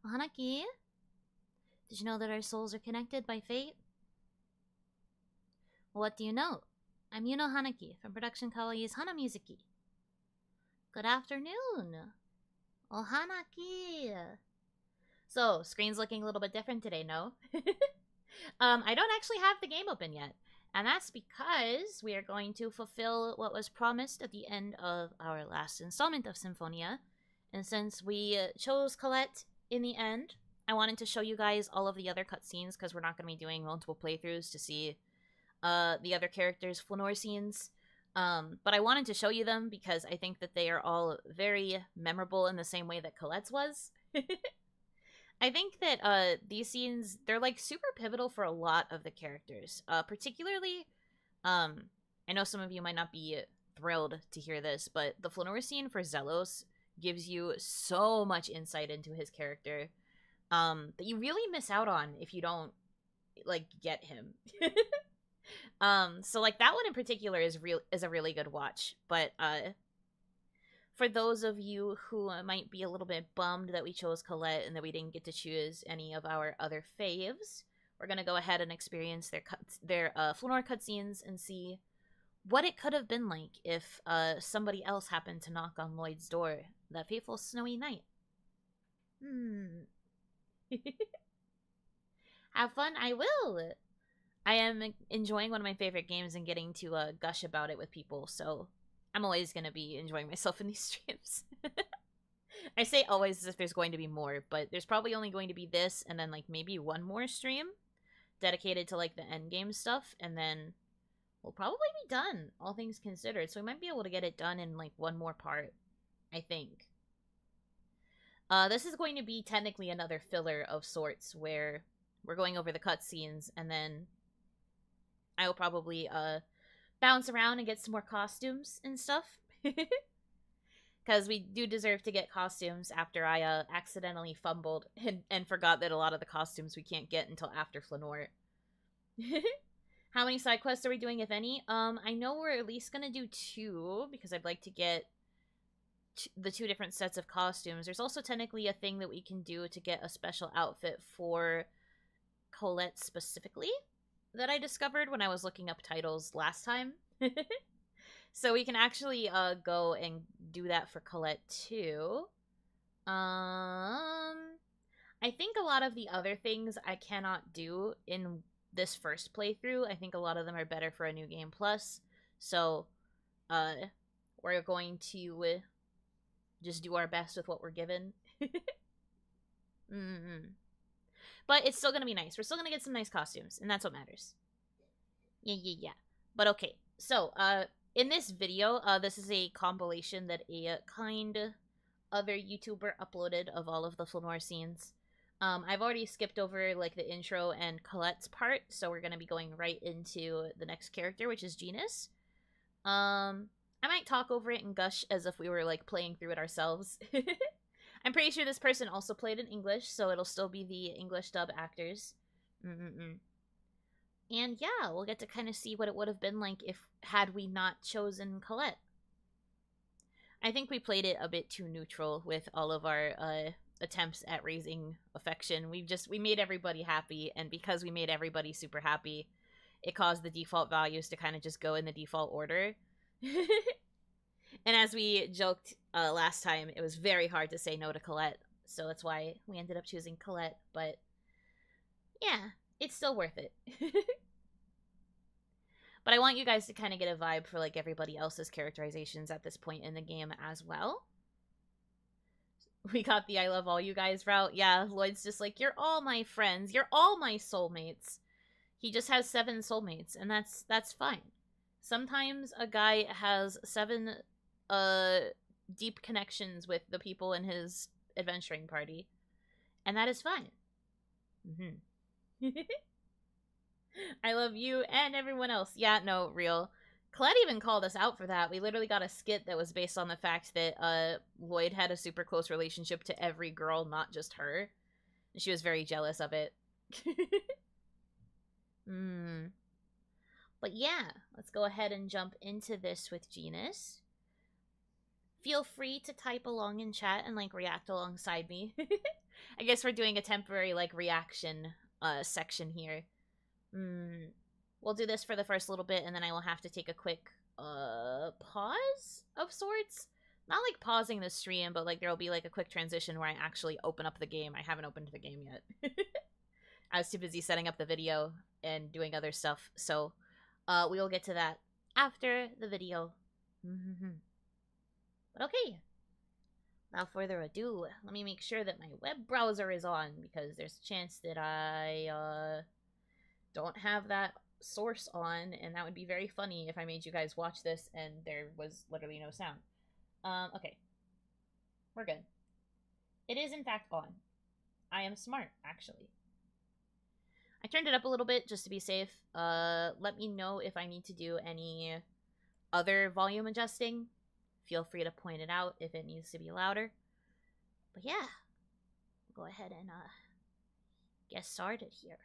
Hanaki, did you know that our souls are connected by fate? What do you know? I'm Yuno Hanaki from production Kawaii's Hanamizuki. Good afternoon. Oh, Hanaki. So, screen's looking a little bit different today, no? I don't actually have the game open yet. And that's because we are going to fulfill what was promised at the end of our last installment of Symphonia. And since we chose Colette in the end, I wanted to show you guys all of the other cutscenes because we're not going to be doing multiple playthroughs to see the other characters' Flanoir scenes. But I wanted to show you them because I think that they are all very memorable in the same way that Colette's was. I think that these scenes, they're like super pivotal for a lot of the characters. Particularly, I know some of you might not be thrilled to hear this, but the Flanoir scene for Zelos gives you so much insight into his character that you really miss out on if you don't like get him. So like that one in particular is a really good watch, but for those of you who might be a little bit bummed that we chose Colette and that we didn't get to choose any of our other faves, we're gonna go ahead and experience their Flanoir cutscenes and see what it could have been like if somebody else happened to knock on Lloyd's door that fateful snowy night. Have fun, I will! I am enjoying one of my favorite games and getting to gush about it with people, so I'm always going to be enjoying myself in these streams. I say always as if there's going to be more, but there's probably only going to be this and then like maybe one more stream dedicated to like the endgame stuff, and then we'll probably be done, all things considered. So we might be able to get it done in like one more part, I think. This is going to be technically another filler of sorts where we're going over the cutscenes and then I will probably bounce around and get some more costumes and stuff. Because we do deserve to get costumes after I accidentally fumbled and forgot that a lot of the costumes we can't get until after Flanoir. How many side quests are we doing, if any? I know we're at least going to do 2, because I'd like to get the 2 different sets of costumes. There's also technically a thing that we can do to get a special outfit for Colette specifically that I discovered when I was looking up titles last time. So we can actually go and do that for Colette too. I think a lot of the other things I cannot do in this first playthrough. I think a lot of them are better for a New Game Plus. So we're going to just do our best with what we're given. But it's still going to be nice. We're still going to get some nice costumes, and that's what matters. Yeah. But okay, so, in this video, this is a compilation that a kind other YouTuber uploaded of all of the Flanoir scenes. I've already skipped over, like, the intro and Colette's part, so we're going to be going right into the next character, which is Genus. I might talk over it and gush as if we were, like, playing through it ourselves. I'm pretty sure this person also played in English, so it'll still be the English dub actors. And yeah, we'll get to kind of see what it would have been like had we not chosen Colette. I think we played it a bit too neutral with all of our attempts at raising affection. We made everybody happy, and because we made everybody super happy, it caused the default values to kind of just go in the default order. And as we joked last time, it was very hard to say no to Colette, so that's why we ended up choosing Colette, but yeah, it's still worth it. But I want you guys to kind of get a vibe for like everybody else's characterizations at this point in the game as well. We got the I love all you guys route. Yeah, Lloyd's just like, you're all my friends, you're all my soulmates. He just has 7 soulmates, and that's fine. Sometimes a guy has 7 deep connections with the people in his adventuring party, and that is fine. I love you and everyone else. Yeah, no, real. Colette even called us out for that. We literally got a skit that was based on the fact that Lloyd had a super close relationship to every girl, not just her. And she was very jealous of it. But yeah, let's go ahead and jump into this with Genus. Feel free to type along in chat and like react alongside me. I guess we're doing a temporary, like, reaction section here. We'll do this for the first little bit, and then I will have to take a quick pause of sorts. Not like pausing the stream, but like there'll be like a quick transition where I actually open up the game. I haven't opened the game yet. I was too busy setting up the video and doing other stuff, so we will get to that after the video. But okay, without further ado, let me make sure that my web browser is on, because there's a chance that I don't have that source on, and that would be very funny if I made you guys watch this and there was literally no sound. Okay. We're good. It is in fact on. I am smart, actually. I turned it up a little bit just to be safe. Let me know if I need to do any other volume adjusting. Feel free to point it out if it needs to be louder. But yeah, go ahead and get started here.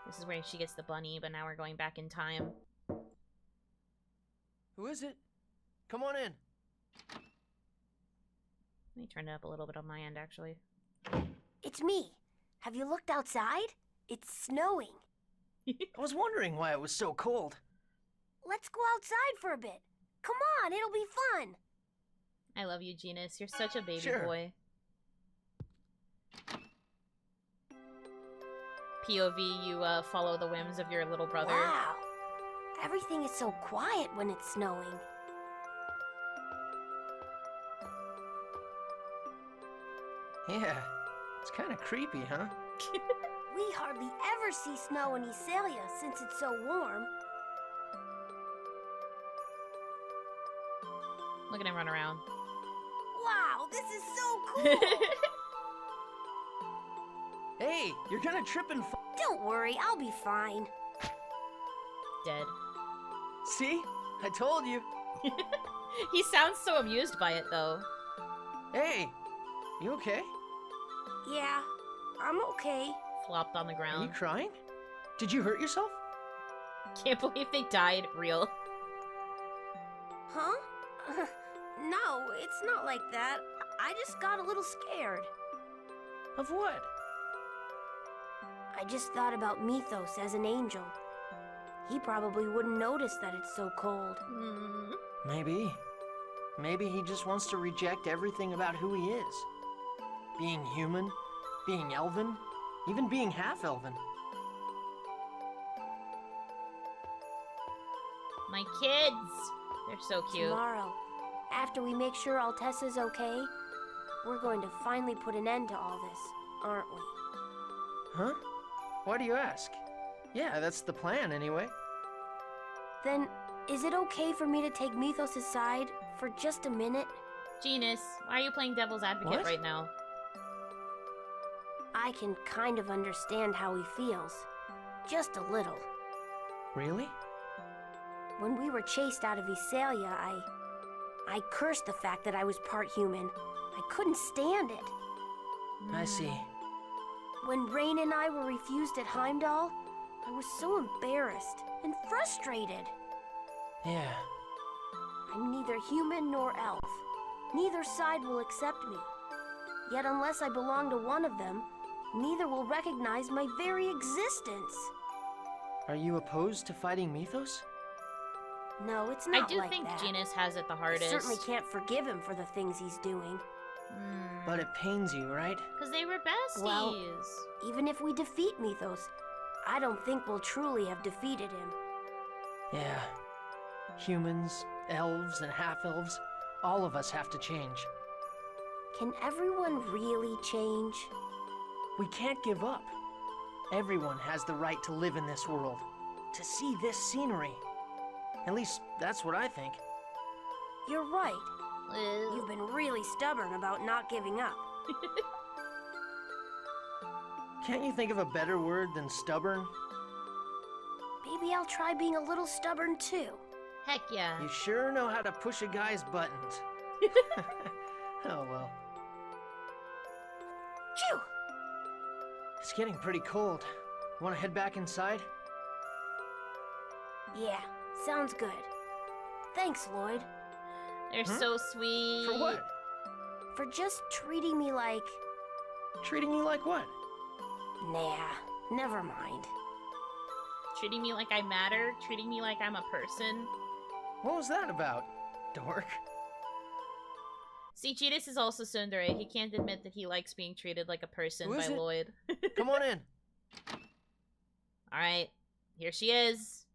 This is where she gets the bunny, but now we're going back in time. Who is it? Come on in. Let me turn it up a little bit on my end, actually. It's me. Have you looked outside? It's snowing. I was wondering why it was so cold. Let's go outside for a bit. Come on, it'll be fun. I love you, Genus. You're such a baby Sure. boy. POV, you follow the whims of your little brother. Wow. Everything is so quiet when it's snowing. Yeah, it's kind of creepy, huh? We hardly ever see snow in Isalia since it's so warm. Look at him run around. Wow, this is so cool. Hey, you're gonna trip and fall. Don't worry, I'll be fine. Dead. See? I told you. He sounds so amused by it, though. Hey, you okay? Yeah, I'm okay. Flopped on the Are you ground. crying? Did you hurt yourself? Can't believe they died real. Huh? No, it's not like that. I just got a little scared. Of what? I just thought about Mythos as an angel. He probably wouldn't notice that it's so cold. Maybe. Maybe he just wants to reject everything about who he is. Being human, being elven, even being half-elven. My kids! They're so cute. Tomorrow, after we make sure Altessa's okay, we're going to finally put an end to all this, aren't we? Huh? Why do you ask? Yeah, that's the plan anyway. Then, is it okay for me to take Mythos' side for just a minute? Genus, why are you playing devil's advocate What? right now? I can kind of understand how he feels. Just a little. Really? When we were chased out of Isalia, I cursed the fact that I was part human. I couldn't stand it. I see. When Rain and I were refused at Heimdall, I was so embarrassed and frustrated. Yeah. I'm neither human nor elf. Neither side will accept me. Yet unless I belong to one of them, neither will recognize my very existence. Are you opposed to fighting Mythos? No, it's I not do like think that. Genus has it the I hardest. certainly can't forgive him for the things he's doing. But it pains you, right? Because they were besties. Well, even if we defeat Mythos, I don't think we'll truly have defeated him. Yeah. Humans, elves, and half-elves, all of us have to change. Can everyone really change? We can't give up. Everyone has the right to live in this world, to see this scenery. At least, that's what I think. You're right. You've been really stubborn about not giving up. Can't you think of a better word than stubborn? Maybe I'll try being a little stubborn too. Heck yeah. You sure know how to push a guy's buttons. Oh well. Phew! It's getting pretty cold. Want to head back inside? Yeah, sounds good. Thanks, Lloyd. They're so sweet. For what? For just treating me like... Treating you like what? Nah, never mind. Treating me like I matter. Treating me like I'm a person. What was that about, dork? See, Cheetahs is also tsundere. He can't admit that he likes being treated like a person Who by is it? Lloyd. Come on in. Alright, here she is.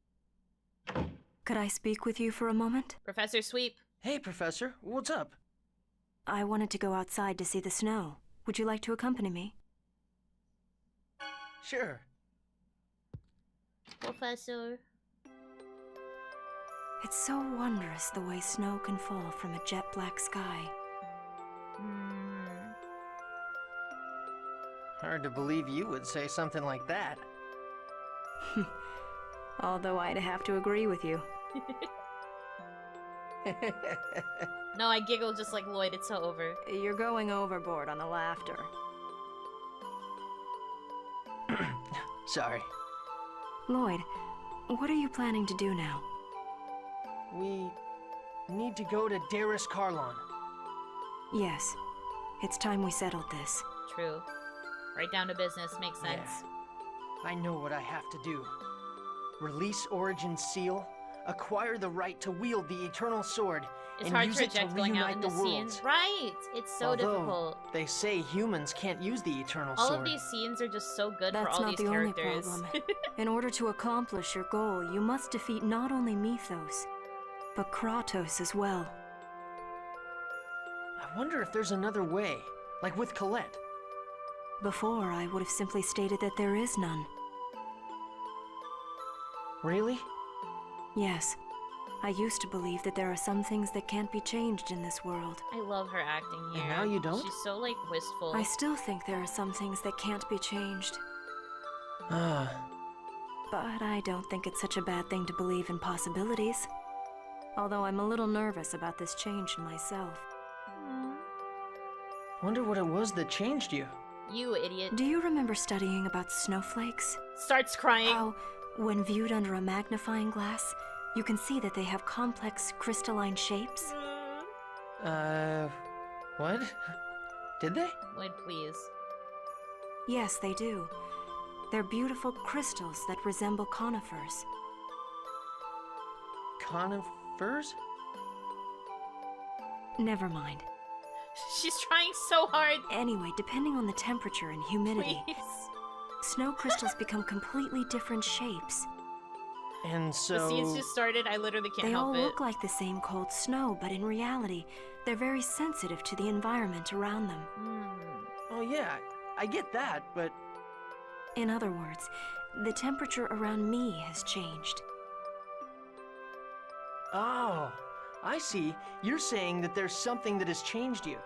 Could I speak with you for a moment? Professor Sweep. Hey, Professor. What's up? I wanted to go outside to see the snow. Would you like to accompany me? Sure. Professor. It's so wondrous the way snow can fall from a jet black sky. Hard to believe you would say something like that. Although I'd have to agree with you. No, I giggle just like Lloyd. It's so over. You're going overboard on the laughter. Sorry. Lloyd, what are you planning to do now? We need to go to Darius Carlon. Yes, it's time we settled this. True. Right down to business. Makes sense. Yeah. I know what I have to do. Release Origin's seal, acquire the right to wield the Eternal Sword, It's and hard use to it to reject going out reunite in the the worlds. scenes. Right! It's so Although, difficult. they say humans can't use the Eternal All Sword. of these scenes are just so good for That's all not these the only characters. problem. In order to accomplish your goal, you must defeat not only Mythos, but Kratos as well. I wonder if there's another way, like with Colette. Before, I would have simply stated that there is none. Really? Yes. I used to believe that there are some things that can't be changed in this world. I love her acting here. And now you don't? She's so, like, wistful. I still think there are some things that can't be changed. Ah. But I don't think it's such a bad thing to believe in possibilities. Although I'm a little nervous about this change in myself. Wonder what it was that changed you. You idiot. Do you remember studying about snowflakes? Starts crying. How, when viewed under a magnifying glass, you can see that they have complex crystalline shapes? What? Did they? Lloyd, please. Yes, they do. They're beautiful crystals that resemble conifers. Conifers? Never mind. She's trying so hard. Anyway, depending on the temperature and humidity, Please. snow crystals become completely different shapes. And so... The scenes just started. I literally can't They help all it. look like the same cold snow, but in reality, they're very sensitive to the environment around them. Oh yeah, I get that, but... In other words, the temperature around me has changed. Oh, I see. You're saying that there's something that has changed you.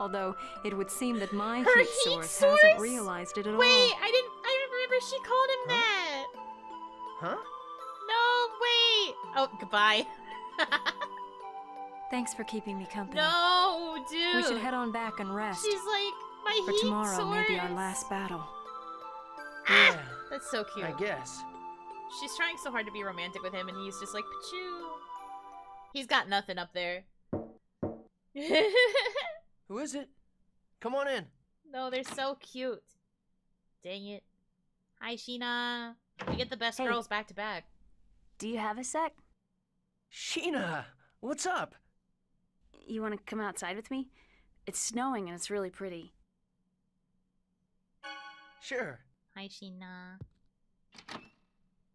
Although, it would seem that my Her heat heat source source? hasn't realized it at Wait, all. I remember she called him that. Huh? No, wait. Oh, goodbye. Thanks for keeping me company. No, dude. We should head on back and rest. She's like, my For heat tomorrow source. may be our last battle. Yeah, That's so cute. I guess. She's trying so hard to be romantic with him, and he's just like, Pachoo. He's got nothing up there. Who is it? Come on in. No, they're so cute. Dang it. Hi, Sheena. We get the best Hey. girls back to back. Do you have a sec? Sheena, what's up? You want to come outside with me? It's snowing and it's really pretty. Sure. Hi, Sheena.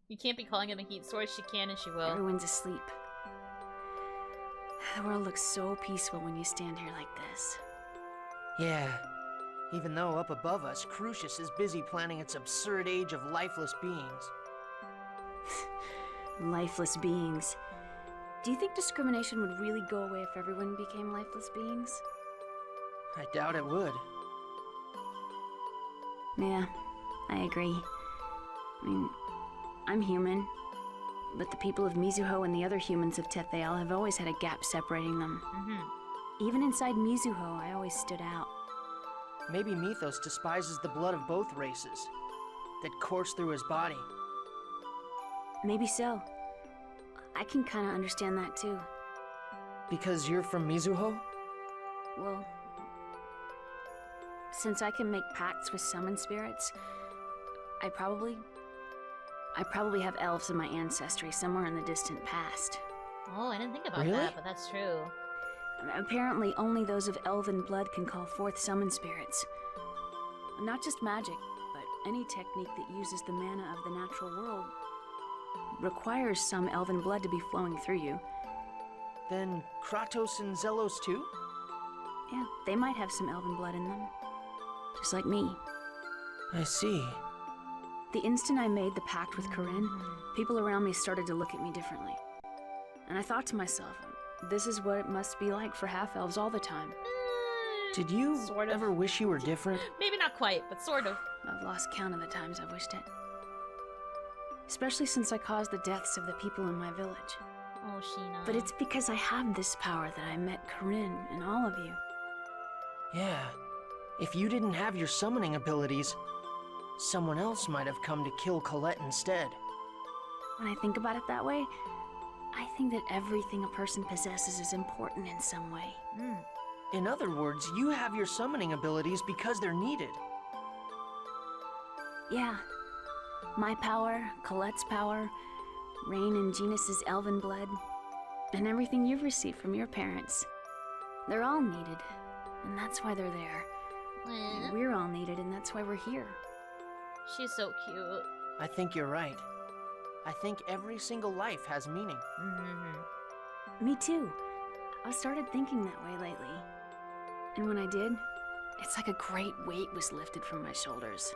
You can't be calling him a heat source. She can and she will. Everyone's asleep. The world looks so peaceful when you stand here like this. Yeah. Even though up above us, Crucius is busy planning its absurd age of lifeless beings. Lifeless beings. Do you think discrimination would really go away if everyone became lifeless beings? I doubt it would. Yeah, I agree. I mean, I'm human, but the people of Mizuho and the other humans of Tethale have always had a gap separating them. Even inside Mizuho, I always stood out. Maybe Mythos despises the blood of both races that course through his body. Maybe so. I can kind of understand that too. Because you're from Mizuho? Well, since I can make pacts with summon spirits, I probably have elves in my ancestry somewhere in the distant past. Oh, I didn't think about Really? that, but that's true. Apparently, only those of elven blood can call forth summon spirits. Not just magic, but any technique that uses the mana of the natural world requires some elven blood to be flowing through you. Then Kratos and Zelos too? Yeah, they might have some elven blood in them. Just like me. I see. The instant I made the pact with Corinne, people around me started to look at me differently. And I thought to myself, this is what it must be like for half-elves all the time. Did you Sort of. ever wish you were different? Maybe not quite, but sort of. I've lost count of the times I've wished it. Especially since I caused the deaths of the people in my village. Oh, Sheena. But it's because I have this power that I met Corinne and all of you. Yeah. If you didn't have your summoning abilities, someone else might have come to kill Colette instead. When I think about it that way, I think that everything a person possesses is important in some way. In other words, you have your summoning abilities because they're needed. Yeah. My power, Colette's power, Rain and Genus's elven blood, and everything you've received from your parents. They're all needed, and that's why they're there. And we're all needed, and that's why we're here. She's so cute. I think you're right. I think every single life has meaning. Me too. I started thinking that way lately. And when I did, it's like a great weight was lifted from my shoulders.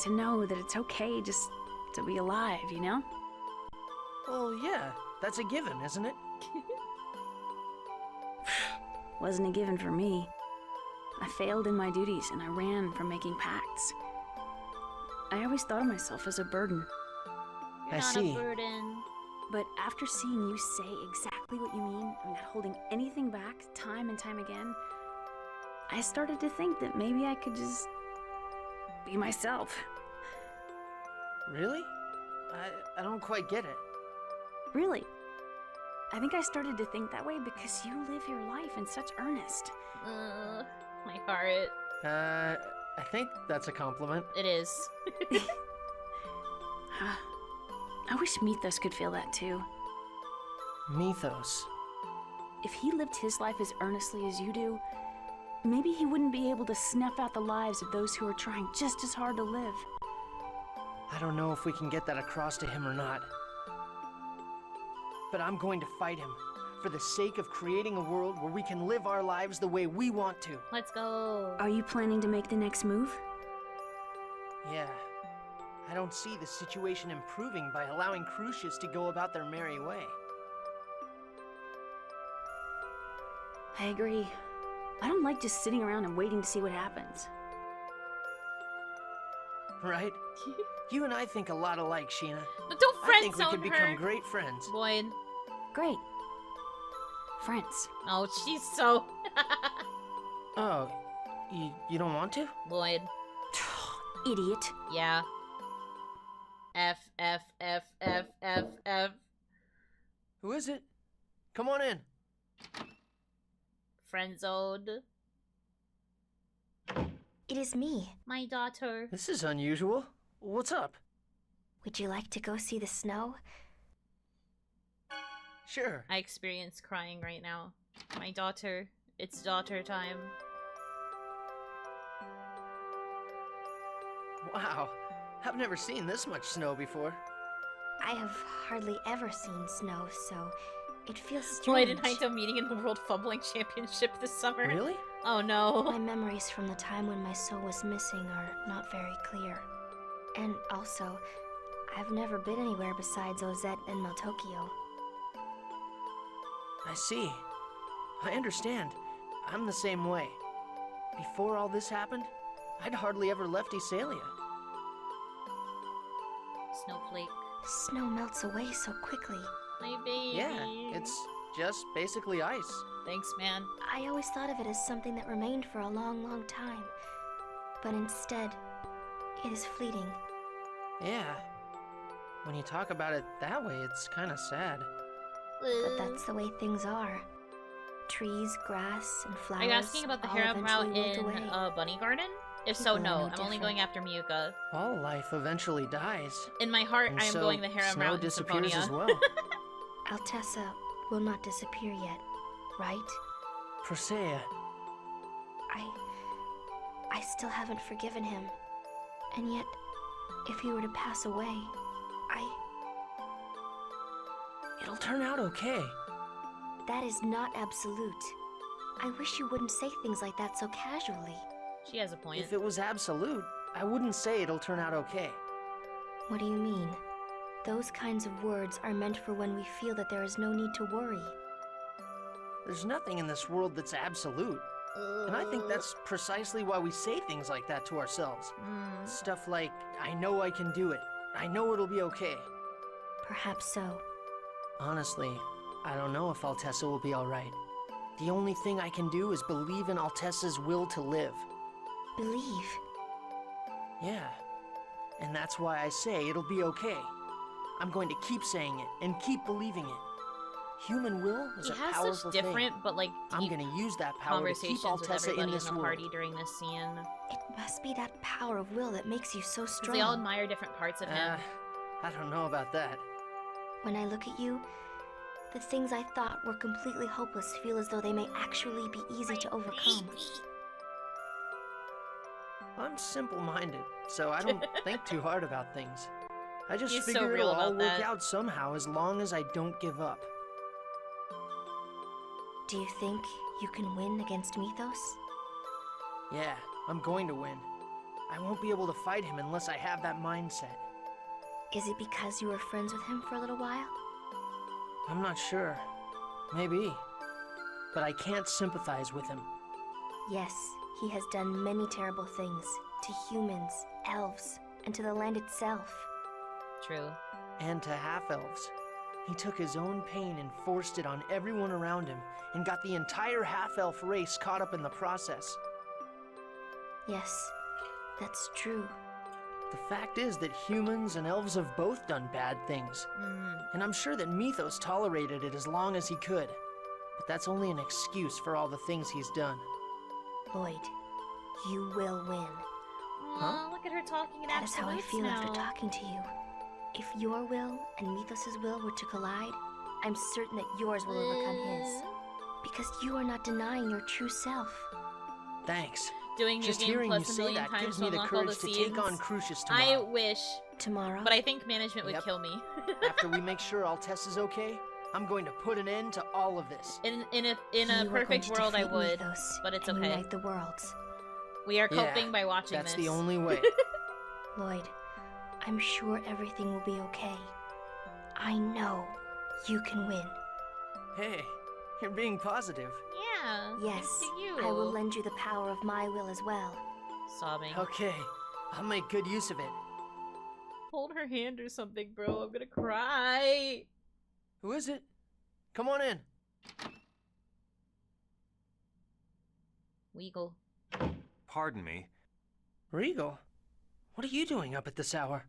To know that it's okay just to be alive, you know? Well, yeah, that's a given, isn't it? Wasn't a given for me. I failed in my duties and I ran from making pacts. I always thought of myself as a burden. You're I not see. a burden. But after seeing you say exactly what you mean, I'm not holding anything back time and time again, I started to think that maybe I could just be myself. Really? I don't quite get it. Really. I think I started to think that way because you live your life in such earnest. My heart. I think that's a compliment. It is. I wish Mythos could feel that too. Mythos. If he lived his life as earnestly as you do, maybe he wouldn't be able to snuff out the lives of those who are trying just as hard to live. I don't know if we can get that across to him or not. But I'm going to fight him, for the sake of creating a world where we can live our lives the way we want to. Let's go. Are you planning to make the next move? Yeah. I don't see the situation improving by allowing Crucius to go about their merry way. I agree. I don't like just sitting around and waiting to see what happens. Right? You and I think a lot alike, Sheena. But don't I friend think we zone could her. become great friends. Lloyd. Great. Friends. Oh, she's so. Oh, you don't want to? Lloyd. Idiot. Yeah. F. Who is it? Come on in. Friend zoned. It is me. My daughter. This is unusual. What's up? Would you like to go see the snow? Sure. I experience crying right now. My daughter. It's daughter time. Wow. I've never seen this much snow before. I have hardly ever seen snow, so it feels Lloyd strange. and Haito meeting in the World Fumbling Championship this summer. Really? Oh no. My memories from the time when my soul was missing are not very clear. And also, I've never been anywhere besides Ozette and Motokyo. I see. I understand. I'm the same way. Before all this happened, I'd hardly ever left Isalia. Snowflake. Snow melts away so quickly. My baby. Yeah, it's just basically ice. Thanks, man. I always thought of it as something that remained for a long, long time. But instead, it is fleeting. Yeah. when you talk about it that way, it's kind of sad. But that's the way things are. Trees, grass, and flowers. Are you asking about the all harem route eventually in wilt away. Bunny Garden? If People so, are no. no I'm only different. going after Miyuka. All life eventually dies. In my heart, And I am so going the harem snow route in disappears Symphonia. as well. Altessa will not disappear yet, right? Persea, I still haven't forgiven him. And yet, if he were to pass away, it'll turn out okay. that is not absolute. I wish you wouldn't say things like that so casually. She has a point. If it was absolute, I wouldn't say it'll turn out okay. What do you mean? Those kinds of words are meant for when we feel that there is no need to worry. There's nothing in this world that's absolute. And I think that's precisely why we say things like that to ourselves. Stuff like, I know I can do it. I know it'll be okay. Perhaps so. Honestly, I don't know if Altessa will be alright. The only thing I can do is believe in Altessa's will to live. Believe. Yeah. And that's why I say it'll be okay. I'm going to keep saying it and keep believing it. Human will is He a has powerful such different, thing. but like I'm deep gonna use that power to keep conversations with Altessa everybody in in this the world. party during this scene. It must be that power of will that makes you so 'Cause strong. they all admire different parts of him. I don't know about that. When I look at you, the things I thought were completely hopeless feel as though they may actually be easy to overcome. I'm simple-minded, so I don't think too hard about things. I just He's so figure real it'll all about work that. out somehow as long as I don't give up. Do you think you can win against Mythos? Yeah, I'm going to win. I won't be able to fight him unless I have that mindset. Is it because you were friends with him for a little while? I'm not sure. Maybe. But I can't sympathize with him. Yes, he has done many terrible things to humans, elves, and to the land itself. True. And to half-elves. He took his own pain and forced it on everyone around him, and got the entire half-elf race caught up in the process. Yes, that's true. The fact is that humans and elves have both done bad things. And I'm sure that Mythos tolerated it as long as he could. But that's only an excuse for all the things he's done. Lloyd, you will win. Aw, look at her talking in That is how I absolutes feel now. after talking to you. If your will and Mythos's will were to collide, I'm certain that yours will overcome his. Because you are not denying your true self. Thanks. Doing your Just game hearing you plus a say million that times gives to me the unlock all the courage to seeds. take on Crucius I tomorrow. wish, Tomorrow? but I think management would Yep. kill me. After we make sure Altessa's okay, I'm going to put an end to all of this. In a You are going perfect to world, I defeat would, Mythos but it's and okay. unite the worlds. We are Yeah, coping by watching That's this. the only way. Lloyd, I'm sure everything will be okay. I know you can win. Hey, you're being positive. Yeah. Yes, thanks to you. I will lend you the power of my will as well. Sobbing. Okay, I'll make good use of it. Hold her hand or something, bro. I'm gonna cry. Who is it? Come on in. Weagle. Pardon me. Regal, what are you doing up at this hour?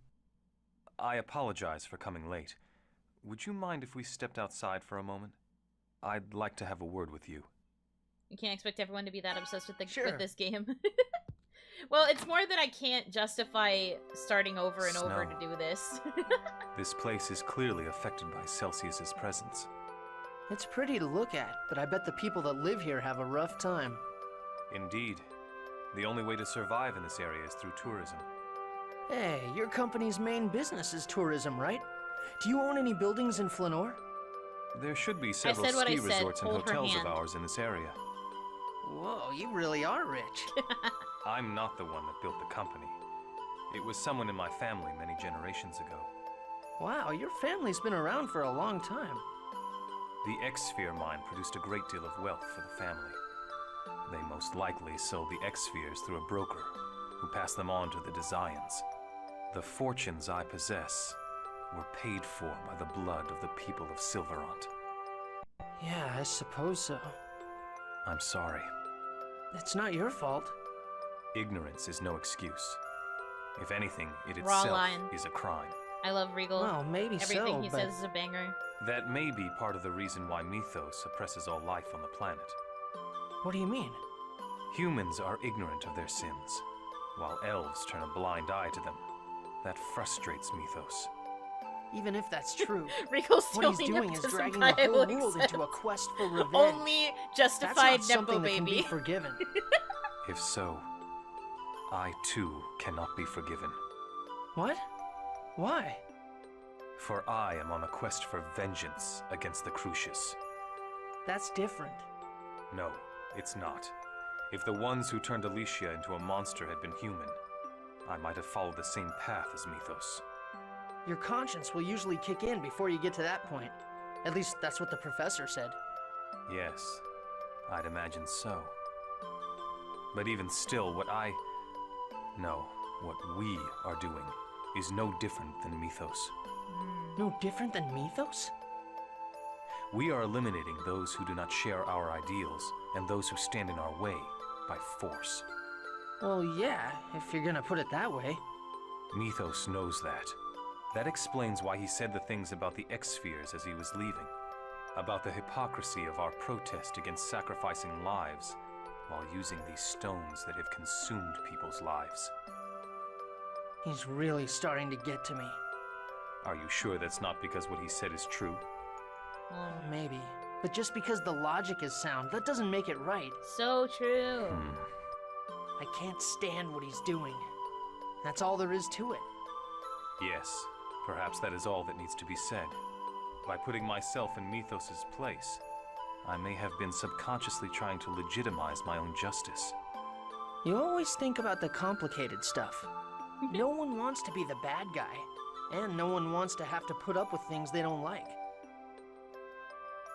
I apologize for coming late. Would you mind if we stepped outside for a moment? I'd like to have a word with you. You can't expect everyone to be that obsessed with Sure. with this game. Well, it's more that I can't justify starting over and over to Snow. do this. This place is clearly affected by Celsius's presence. It's pretty to look at, but I bet the people that live here have a rough time. Indeed. The only way to survive in this area is through tourism. Hey, your company's main business is tourism, right? Do you own any buildings in Flanoir? There should be several said what I ski said. resorts and Hold her hotels of hand. ours in this area. Whoa, you really are rich. I'm not the one that built the company. It was someone in my family many generations ago. Wow, your family's been around for a long time. The X-Sphere mine produced a great deal of wealth for the family. They most likely sold the X-Spheres through a broker, who passed them on to the Desians. The fortunes I possess were paid for by the blood of the people of Silverant. Yeah, I suppose so. I'm sorry. It's not your fault. Ignorance is no excuse. If anything, it Raw itself line. is a crime. I love Regal. Well, maybe Everything he but... says is a banger. That may be part of the reason why Mythos oppresses all life on the planet. What do you mean? Humans are ignorant of their sins, while elves turn a blind eye to them. That frustrates Mythos. Even if that's true, Regal's what he's doing is dragging the whole world into a quest for revenge. Only justified That's not Nepo something that can be baby. forgiven. If so, I too cannot be forgiven. What? Why? For I am on a quest for vengeance against the Crucius. That's different. No, it's not. If the ones who turned Alicia into a monster had been human, I might have followed the same path as Mythos. Your conscience will usually kick in before you get to that point. At least that's what the professor said. Yes, I'd imagine so. But even still, what we are doing is no different than Mythos. No different than Mythos? We are eliminating those who do not share our ideals and those who stand in our way by force. Well, yeah, if you're gonna put it that way. Mythos knows that. That explains why he said the things about the X-spheres as he was leaving. About the hypocrisy of our protest against sacrificing lives while using these stones that have consumed people's lives. He's really starting to get to me. Are you sure that's not because what he said is true? Maybe. But just because the logic is sound, that doesn't make it right. So true. I can't stand what he's doing. That's all there is to it. Yes, perhaps that is all that needs to be said. By putting myself in Mythos' place, I may have been subconsciously trying to legitimize my own justice. You always think about the complicated stuff. No one wants to be the bad guy, and no one wants to have to put up with things they don't like.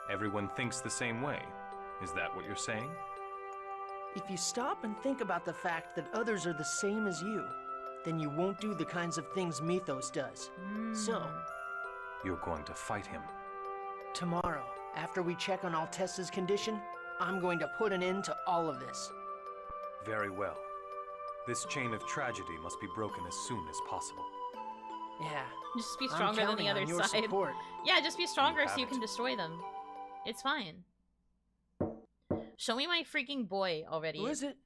Everyone thinks the same way. Is that what you're saying? If you stop and think about the fact that others are the same as you, then you won't do the kinds of things Mythos does. So, you're going to fight him. Tomorrow, after we check on Altessa's condition, I'm going to put an end to all of this. Very well. This chain of tragedy must be broken as soon as possible. Yeah. Just be stronger than the other side. Support. Yeah, just be stronger so you can destroy them. It's fine. Show me my freaking boy already. Who is it?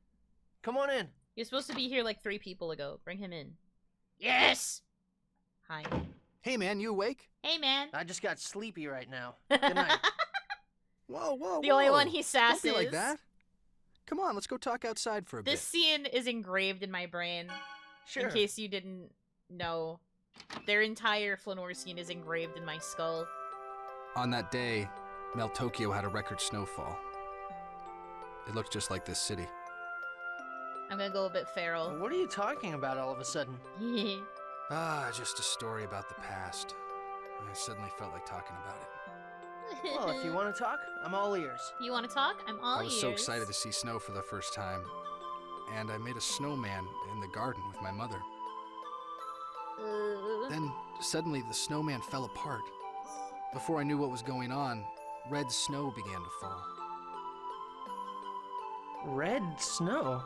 Come on in. You're supposed to be here like 3 people ago. Bring him in. Yes! Hi. Hey man, you awake? Hey man. I just got sleepy right now. Good night. Whoa. The only one he sasses. Don't be like that. Come on, let's go talk outside for a bit. This scene is engraved in my brain. Sure. In case you didn't know. Their entire Flanoir scene is engraved in my skull. On that day, Mel Tokyo had a record snowfall. It looked just like this city. I'm gonna go a bit feral. What are you talking about all of a sudden? Just a story about the past. I suddenly felt like talking about it. Well, if you want to talk, I'm all ears. You want to talk? I'm all ears. I was so excited to see snow for the first time. And I made a snowman in the garden with my mother. Then, suddenly, the snowman fell apart. Before I knew what was going on, red snow began to fall. Red snow?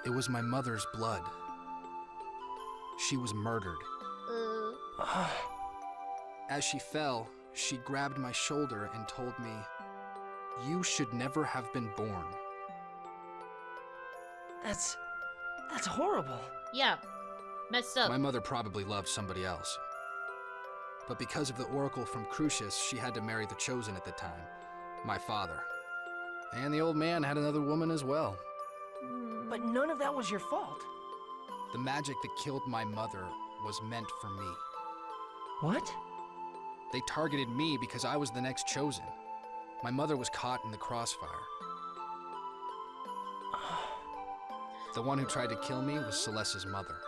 It was my mother's blood. She was murdered. As she fell, she grabbed my shoulder and told me, "You should never have been born." That's horrible. Yeah. Messed up. My mother probably loved somebody else. But because of the oracle from Crucius, she had to marry the Chosen at the time, my father. And the old man had another woman as well. But none of that was your fault. The magic that killed my mother was meant for me. What? They targeted me because I was the next Chosen. My mother was caught in the crossfire. The one who tried to kill me was Celeste's mother.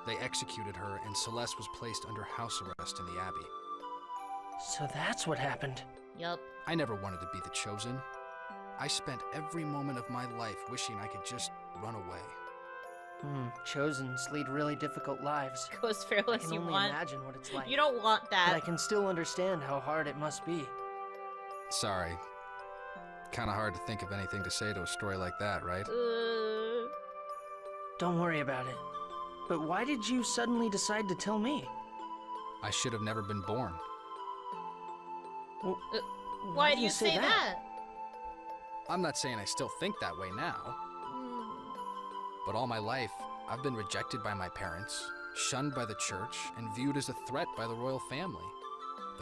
They executed her, and Celeste was placed under house arrest in the Abbey. So that's what happened. Yup. I never wanted to be the Chosen. I spent every moment of my life wishing I could just run away. Chosens lead really difficult lives. Go as feral I as can you only want. imagine what it's like. You don't want But I that. can still understand how hard it must be. Sorry. Kinda hard to think of anything to say to a story like that, right? Don't worry about it. But why did you suddenly decide to tell me? I should have never been born. Well, Why do you say that? I'm not saying I still think that way now. But all my life, I've been rejected by my parents, shunned by the church, and viewed as a threat by the royal family.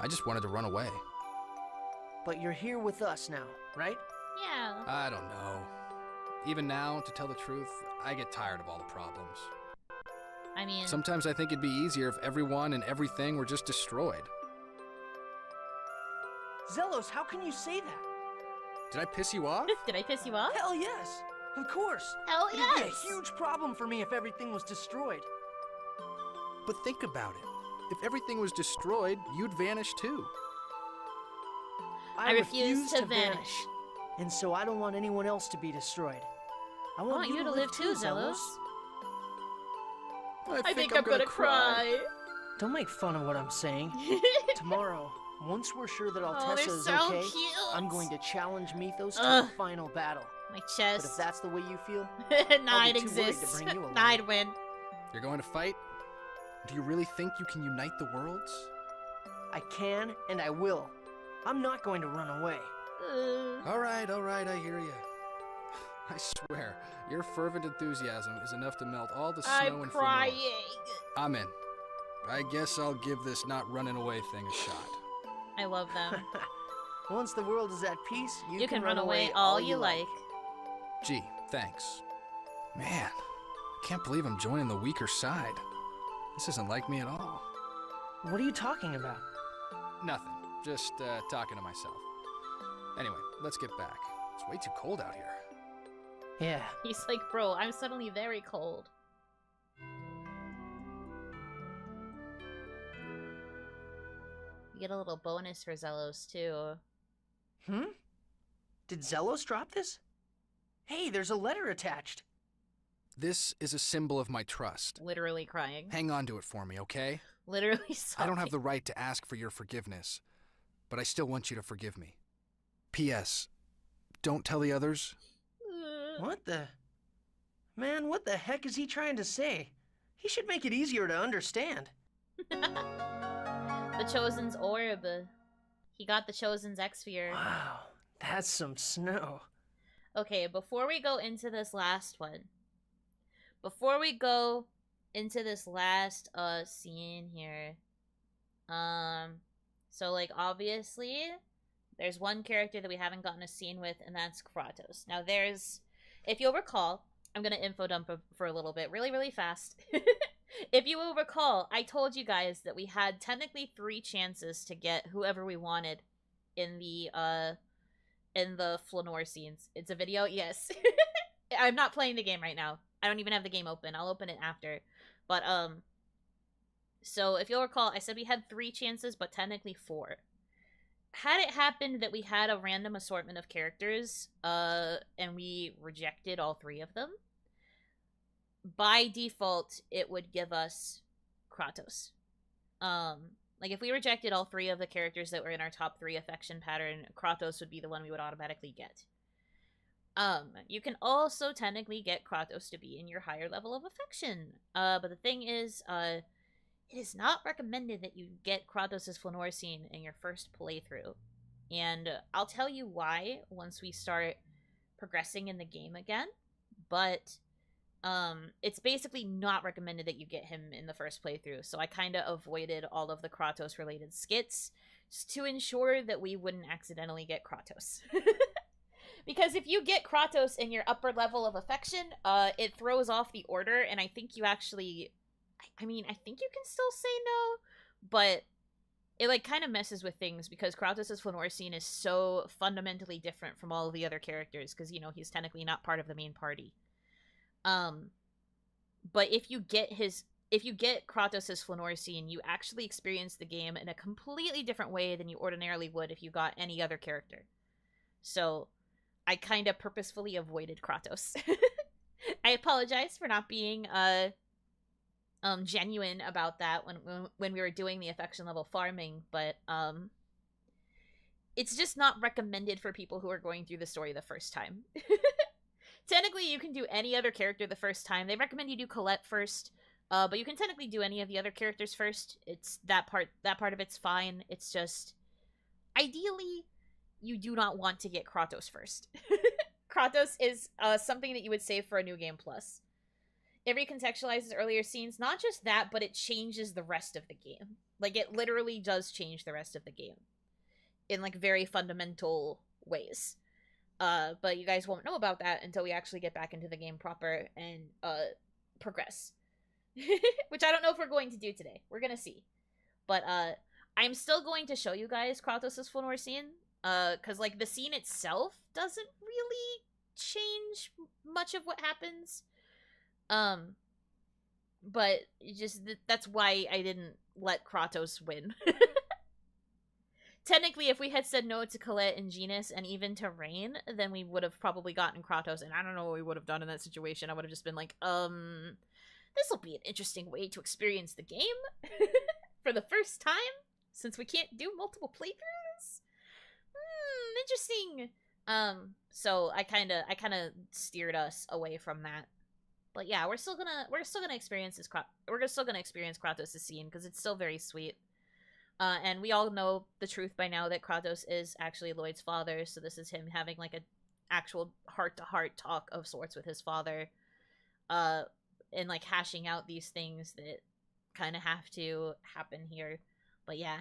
I just wanted to run away. But you're here with us now, right? Yeah. I don't know. Even now, to tell the truth, I get tired of all the problems. I mean... Sometimes I think it'd be easier if everyone and everything were just destroyed. Zelos, how can you say that? Did I piss you off? Did I piss you off? Hell yes! Of course! Hell It'd yes! be a huge problem for me if everything was destroyed. But think about it. If everything was destroyed, you'd vanish too. I refuse to vanish. And so I don't want anyone else to be destroyed. I want you to live too, Zelos. I think I'm gonna cry. Don't make fun of what I'm saying. Tomorrow, once we're sure that they're Altessa is so okay, cute. I'm going to challenge Mythos to a final battle. My But chest. if that's the way you feel, Nide I'll be too worried to exists. bring you along. Nide win. You're going to fight? Do you really think you can unite the worlds? I can and I will. I'm not going to run away. All right, I hear you. I swear, your fervent enthusiasm is enough to melt all the snow I'm and crying. Flanoir. I'm in. I guess I'll give this not running away thing a shot. I love them. Once the world is at peace, You can run away all you like. Gee, thanks. Man, I can't believe I'm joining the weaker side. This isn't like me at all. What are you talking about? Nothing. Just talking to myself. Anyway, let's get back. It's way too cold out here. Yeah. He's like, bro, I'm suddenly very cold. You get a little bonus for Zelos, too. Did Zelos drop this? Hey, there's a letter attached. This is a symbol of my trust. Literally crying. Hang on to it for me, okay? Literally sobbing. I don't have the right to ask for your forgiveness, but I still want you to forgive me. P.S. Don't tell the others. What the... Man, what the heck is he trying to say? He should make it easier to understand. The Chosen's orb. He got the Chosen's X-Sphere. Wow, that's some snow. Okay, before we go into this last scene here, so like obviously there's one character that we haven't gotten a scene with, and that's Kratos. Now there's, if you'll recall, I'm gonna info dump for a little bit, really fast. If you will recall, I told you guys that we had technically 3 chances to get whoever we wanted in the Flanoir scenes. It's a video, yes. I'm not playing the game right now. I don't even have the game open. I'll open it after. But, so if you'll recall, I said we had 3 chances, but technically 4. Had it happened that we had a random assortment of characters, and we rejected all 3 of them, by default, it would give us Kratos. Like, if we rejected all 3 of the characters that were in our top 3 affection pattern, Kratos would be the one we would automatically get. You can also technically get Kratos to be in your higher level of affection. But the thing is, it is not recommended that you get Kratos' Flanoir scene in your first playthrough. And I'll tell you why once we start progressing in the game again. But it's basically not recommended that you get him in the first playthrough, so I kind of avoided all of the Kratos related skits just to ensure that we wouldn't accidentally get Kratos. Because if you get Kratos in your upper level of affection, it throws off the order, and I think you actually, I mean, I think you can still say no, but it like kind of messes with things because Kratos' Flanoir scene is so fundamentally different from all of the other characters because, you know, he's technically not part of the main party. But if you get Kratos' Flanoir scene, you actually experience the game in a completely different way than you ordinarily would if you got any other character. So, I kind of purposefully avoided Kratos. I apologize for not being, genuine about that when we were doing the affection level farming, but, it's just not recommended for people who are going through the story the first time. Technically, you can do any other character the first time. They recommend you do Colette first, But you can technically do any of the other characters first. It's that part of it's fine. It's just ideally you do not want to get Kratos first. Kratos is something that you would save for a New Game Plus. It recontextualizes earlier scenes, not just that, but it changes the rest of the game. Like, it literally does change the rest of the game in, like, very fundamental ways. But you guys won't know about that until we actually get back into the game proper and progress. Which I don't know if we're going to do today. We're gonna see. But I'm still going to show you guys Kratos' Flanoir scene. Because, like, the scene itself doesn't really change much of what happens. But just that's why I didn't let Kratos win. Technically, if we had said no to Colette and Genus and even to Rain, then we would have probably gotten Kratos, and I don't know what we would have done in that situation. I would have just been like, this will be an interesting way to experience the game for the first time, since we can't do multiple playthroughs. Interesting. So I kind of steered us away from that. But yeah, we're still gonna experience Kratos' scene because it's still very sweet. And we all know the truth by now that Kratos is actually Lloyd's father, so this is him having like an actual heart-to-heart talk of sorts with his father, and like hashing out these things that kind of have to happen here. But yeah,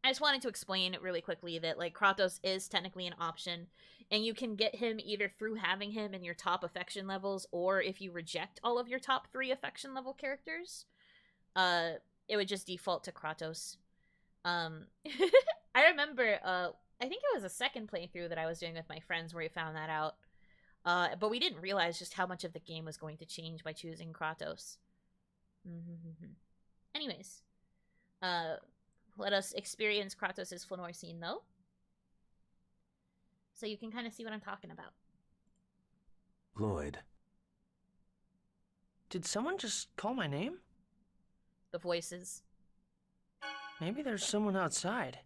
I just wanted to explain really quickly that like Kratos is technically an option, and you can get him either through having him in your top affection levels, or if you reject all of your top 3 affection level characters, it would just default to Kratos. I remember, I think it was a second playthrough that I was doing with my friends where we found that out. But we didn't realize just how much of the game was going to change by choosing Kratos. Anyways, let us experience Kratos' Flanoir scene, though. So you can kind of see what I'm talking about. Lloyd. Did someone just call my name? The voices. Maybe there's someone outside.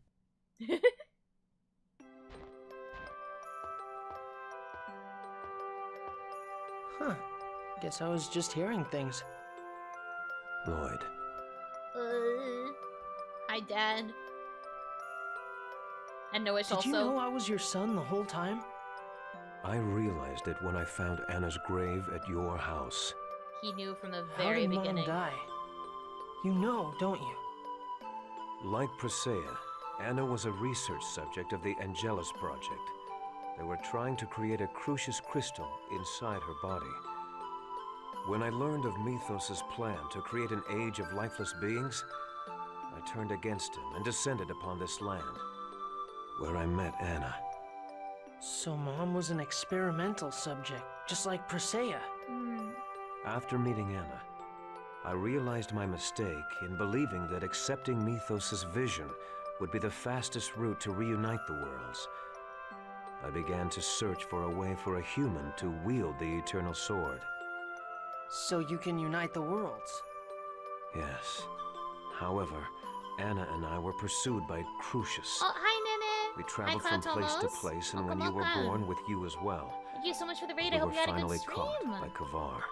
Huh. Guess I was just hearing things. Lloyd. Hi, Dad. And Noish also. Did you know I was your son the whole time? I realized it when I found Anna's grave at your house. He knew from the very beginning. How did Mom die? You know, don't you? Like Presea, Anna was a research subject of the Angelus Project. They were trying to create a crucius crystal inside her body. When I learned of Mythos' plan to create an age of lifeless beings, I turned against him and descended upon this land, where I met Anna. So Mom was an experimental subject, just like Presea. After meeting Anna, I realized my mistake in believing that accepting Mythos' vision would be the fastest route to reunite the worlds. I began to search for a way for a human to wield the Eternal Sword. So you can unite the worlds? Yes. However, Anna and I were pursued by Crucius. Oh, hi, Nene. We traveled from place to place, and when you were born, with you as well. Thank you so much for the raid. I We hope were you had a good finally stream. caught by Kavar.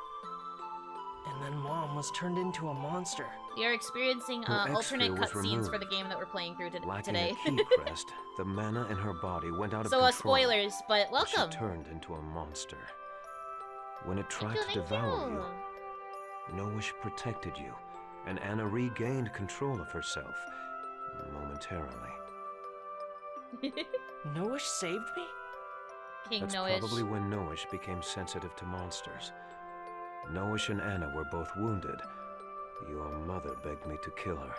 And then Mom was turned into a monster. We are experiencing Her alternate X-sphere was cutscenes for the removed. game that we're playing through Lacking today. a key crest, the mana in her body went out of So, control. spoilers, but and welcome. She turned into a monster. When it tried Thank to you. devour you, Noish protected you, and Anna regained control of herself, momentarily. Noish saved me? King That's Noish. probably when Noish became sensitive to monsters. Noish and Anna were both wounded. Your mother begged me to kill her.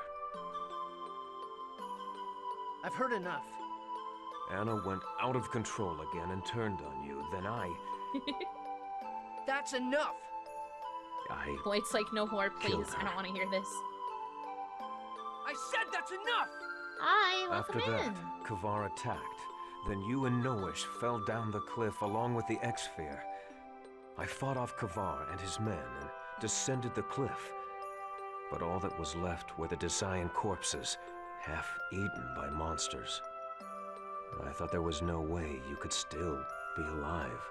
I've heard enough. Anna went out of control again and turned on you. Then That's enough! Lloyd's like, no more, please. Killed I don't her. want to hear this. I said that's enough! Hi, After welcome in. that, Kavar attacked. Then you and Noish fell down the cliff along with the X-sphere. I fought off Kavar and his men and descended the cliff. But all that was left were the Desian corpses, half eaten by monsters. I thought there was no way you could still be alive.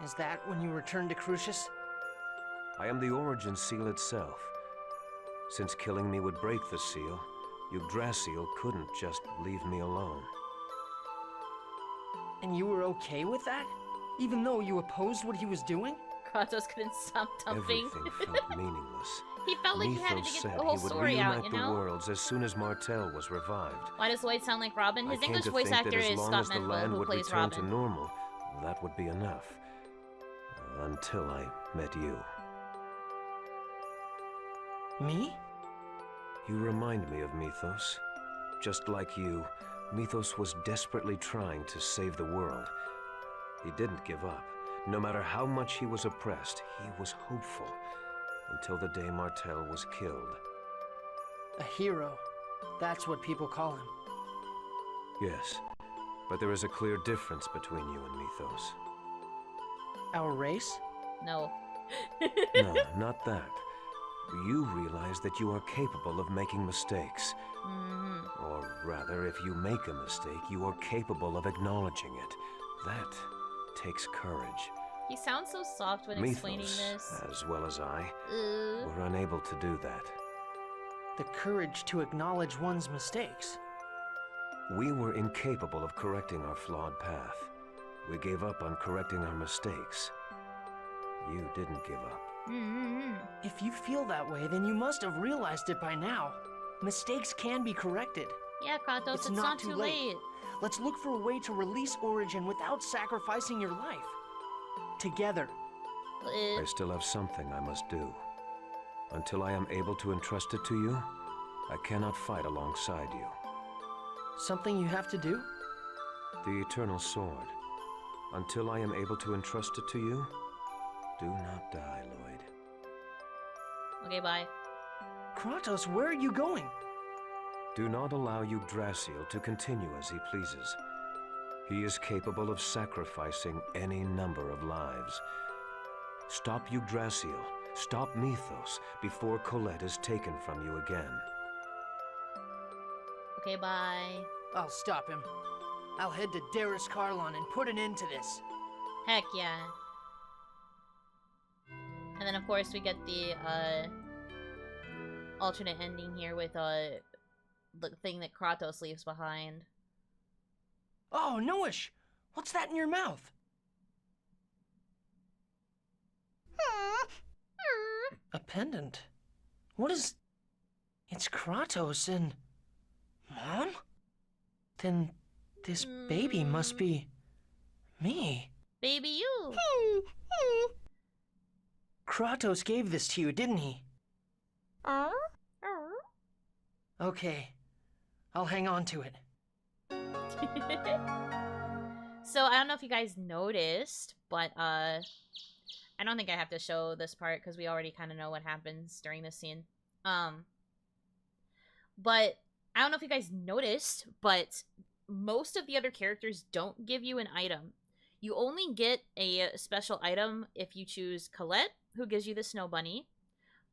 Is that when you returned to Crucius? I am the origin seal itself. Since killing me would break the seal, Yggdrasil couldn't just leave me alone. And you were okay with that? Even though you opposed what he was doing? Kratos couldn't stop thumping. Everything felt meaningless. He felt like he had to Mythos get said the whole he would story out, reunite you the know? worlds as soon as Martel was revived. Why does Lloyd sound like Robin? His I came English to voice think that actor as is long Scott as the Menville, land who would plays return to Robin. normal, that would be enough. Until I met you. Me? You remind me of Mythos. Just like you, Mythos was desperately trying to save the world. He didn't give up. No matter how much he was oppressed, he was hopeful. Until the day Martel was killed. A hero. That's what people call him. Yes, but there is a clear difference between you and Mythos. Our race? No. No, not that. You realize that you are capable of making mistakes. Or rather, if you make a mistake, you are capable of acknowledging it. That takes courage. He sounds so soft when explaining Mythos, this. as well as I, were unable to do that. The courage to acknowledge one's mistakes. We were incapable of correcting our flawed path. We gave up on correcting our mistakes. You didn't give up. If you feel that way, then you must have realized it by now. Mistakes can be corrected. Yeah, Kratos, it's not too late. Let's look for a way to release Origin without sacrificing your life. Together. I still have something I must do. Until I am able to entrust it to you, I cannot fight alongside you. Something you have to do? The Eternal Sword. Until I am able to entrust it to you, do not die, Lloyd. Okay, bye. Kratos, where are you going? Do not allow Yggdrasil to continue as he pleases. He is capable of sacrificing any number of lives. Stop Yggdrasil, stop Mythos, before Colette is taken from you again. Okay, bye. I'll stop him. I'll head to Darius Karlon and put an end to this. Heck yeah. And then, of course, we get the alternate ending here with the thing that Kratos leaves behind. Oh, Noish! What's that in your mouth? A pendant. What is... It's Kratos and... Mom? Then this baby must be... me. Baby you! Kratos gave this to you, didn't he? Okay. I'll hang on to it. So, I don't know if you guys noticed, but, I don't think I have to show this part, because we already kind of know what happens during this scene. But, I don't know if you guys noticed, but most of the other characters don't give you an item. You only get a special item if you choose Colette, who gives you the Snow Bunny,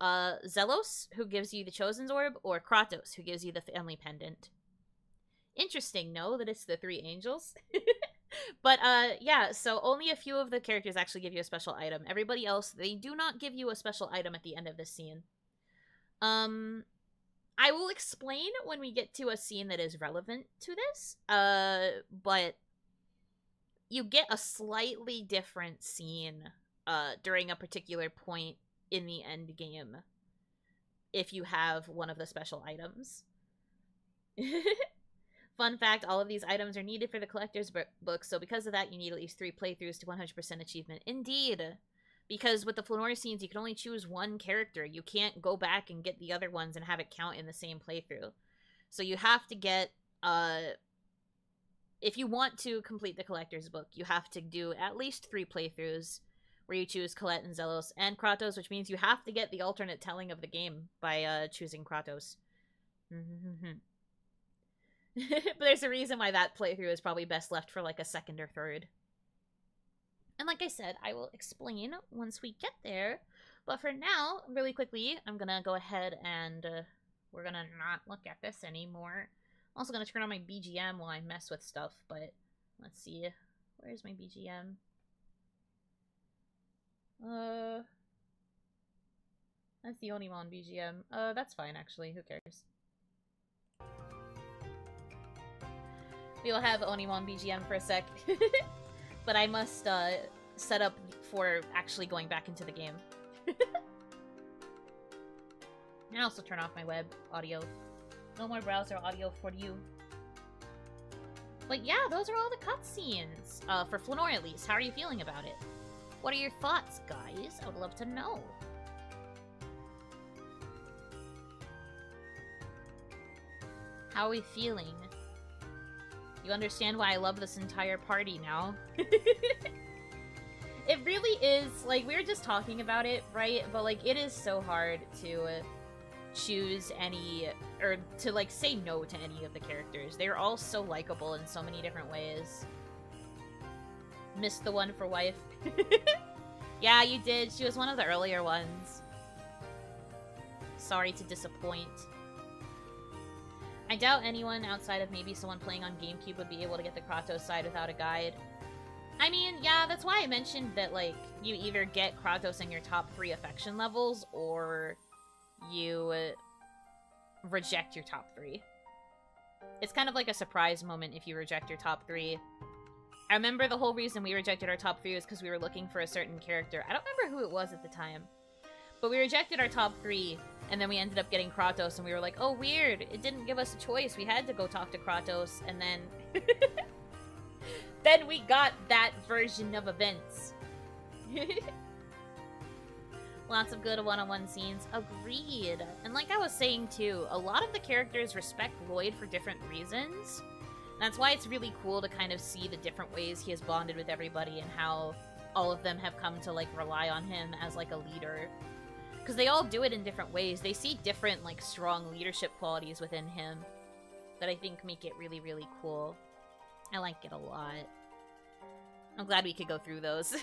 Zelos, who gives you the Chosen's Orb, or Kratos, who gives you the Family Pendant. Interesting, no? That it's the three angels? But, yeah, so only a few of the characters actually give you a special item. Everybody else, they do not give you a special item at the end of this scene. I will explain when we get to a scene that is relevant to this, but you get a slightly different scene, during a particular point in the end game if you have one of the special items. Fun fact, all of these items are needed for the collector's book, so because of that, you need at least 3 playthroughs to 100% achievement. Indeed! Because with the Flanoir scenes, you can only choose one character. You can't go back and get the other ones and have it count in the same playthrough. So you have to get, if you want to complete the collector's book, you have to do at least 3 playthroughs where you choose Colette and Zelos and Kratos, which means you have to get the alternate telling of the game by choosing Kratos. But there's a reason why that playthrough is probably best left for like a second or third. And like I said, I will explain once we get there. But for now, really quickly, I'm gonna go ahead and we're gonna not look at this anymore. I'm also gonna turn on my BGM while I mess with stuff, but let's see. Where's my BGM? That's the only one BGM. That's fine, actually. Who cares? We will have Onimon BGM for a sec. But I must, set up for actually going back into the game. And also turn off my web audio. No more browser audio for you. But yeah, those are all the cutscenes. For Flanoir at least. How are you feeling about it? What are your thoughts, guys? I would love to know. How are we feeling? You understand why I love this entire party now? It really is, like, we were just talking about it, right? But, like, it is so hard to choose any, or to, like, say no to any of the characters. They're all so likable in so many different ways. Missed the one for wife. Yeah, you did. She was one of the earlier ones. Sorry to disappoint. I doubt anyone outside of maybe someone playing on GameCube would be able to get the Kratos side without a guide. I mean, yeah, that's why I mentioned that, like, you either get Kratos in your top 3 affection levels, or you reject your top 3. It's kind of like a surprise moment if you reject your top 3. I remember the whole reason we rejected our top 3 was because we were looking for a certain character. I don't remember who it was at the time. But we rejected our top 3, and then we ended up getting Kratos, and we were like, oh, weird, it didn't give us a choice. We had to go talk to Kratos, and then... then we got that version of events. Lots of good one-on-one scenes. Agreed. And like I was saying, too, a lot of the characters respect Lloyd for different reasons. That's why it's really cool to kind of see the different ways he has bonded with everybody and how all of them have come to, like, rely on him as, like, a leader. Because they all do it in different ways. They see different, like, strong leadership qualities within him that I think make it really, really cool. I like it a lot. I'm glad we could go through those.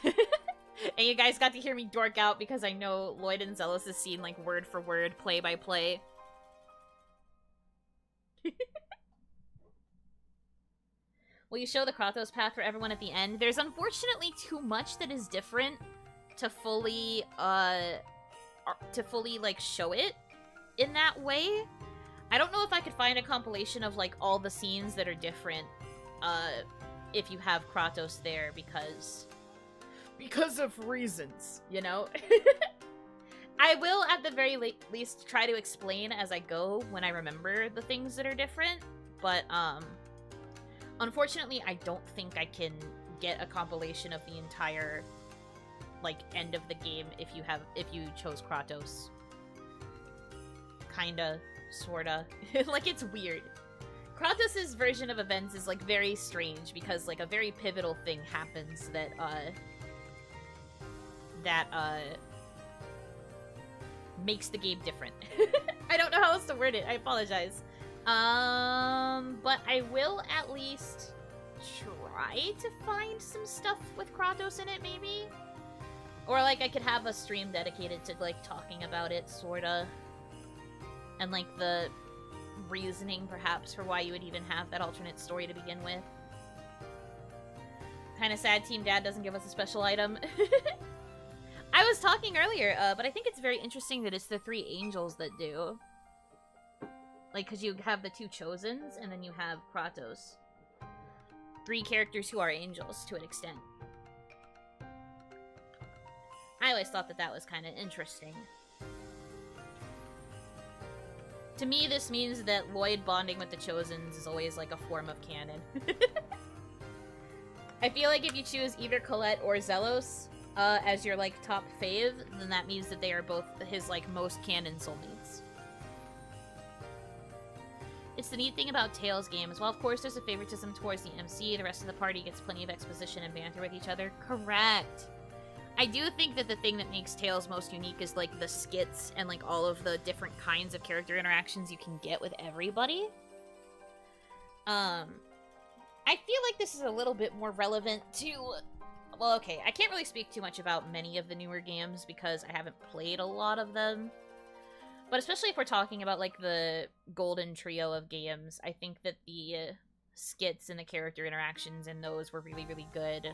And you guys got to hear me dork out because I know Lloyd and Zelos has seen, like, word for word, play by play. Will you show the Kratos path for everyone at the end? There's unfortunately too much that is different to fully, like, show it in that way. I don't know if I could find a compilation of, like, all the scenes that are different, if you have Kratos there, because of reasons, you know? I will, at the very least, try to explain as I go when I remember the things that are different, but, unfortunately, I don't think I can get a compilation of the entire, like, end of the game if you chose Kratos. Kinda, sorta. Like, it's weird. Kratos' version of events is, like, very strange because, like, a very pivotal thing happens that makes the game different. I don't know how else to word it. I apologize. But I will at least try to find some stuff with Kratos in it, maybe? Or, like, I could have a stream dedicated to, like, talking about it, sorta. And, like, the reasoning, perhaps, for why you would even have that alternate story to begin with. Kinda sad Team Dad doesn't give us a special item. I was talking earlier, but I think it's very interesting that it's the 3 angels that do. Like, because you have the 2 Chosens, and then you have Kratos. 3 characters who are angels, to an extent. I always thought that that was kind of interesting. To me, this means that Lloyd bonding with the Chosens is always, like, a form of canon. I feel like if you choose either Colette or Zelos as your, like, top fave, then that means that they are both his, like, most canon soulmates. It's the neat thing about Tales games. While, of course, there's a favoritism towards the MC, the rest of the party gets plenty of exposition and banter with each other. Correct! I do think that the thing that makes Tales most unique is, like, the skits and, like, all of the different kinds of character interactions you can get with everybody. I feel like this is a little bit more relevant to... Well, okay, I can't really speak too much about many of the newer games because I haven't played a lot of them. But especially if we're talking about, like, the golden trio of games, I think that the skits and the character interactions in those were really, really good.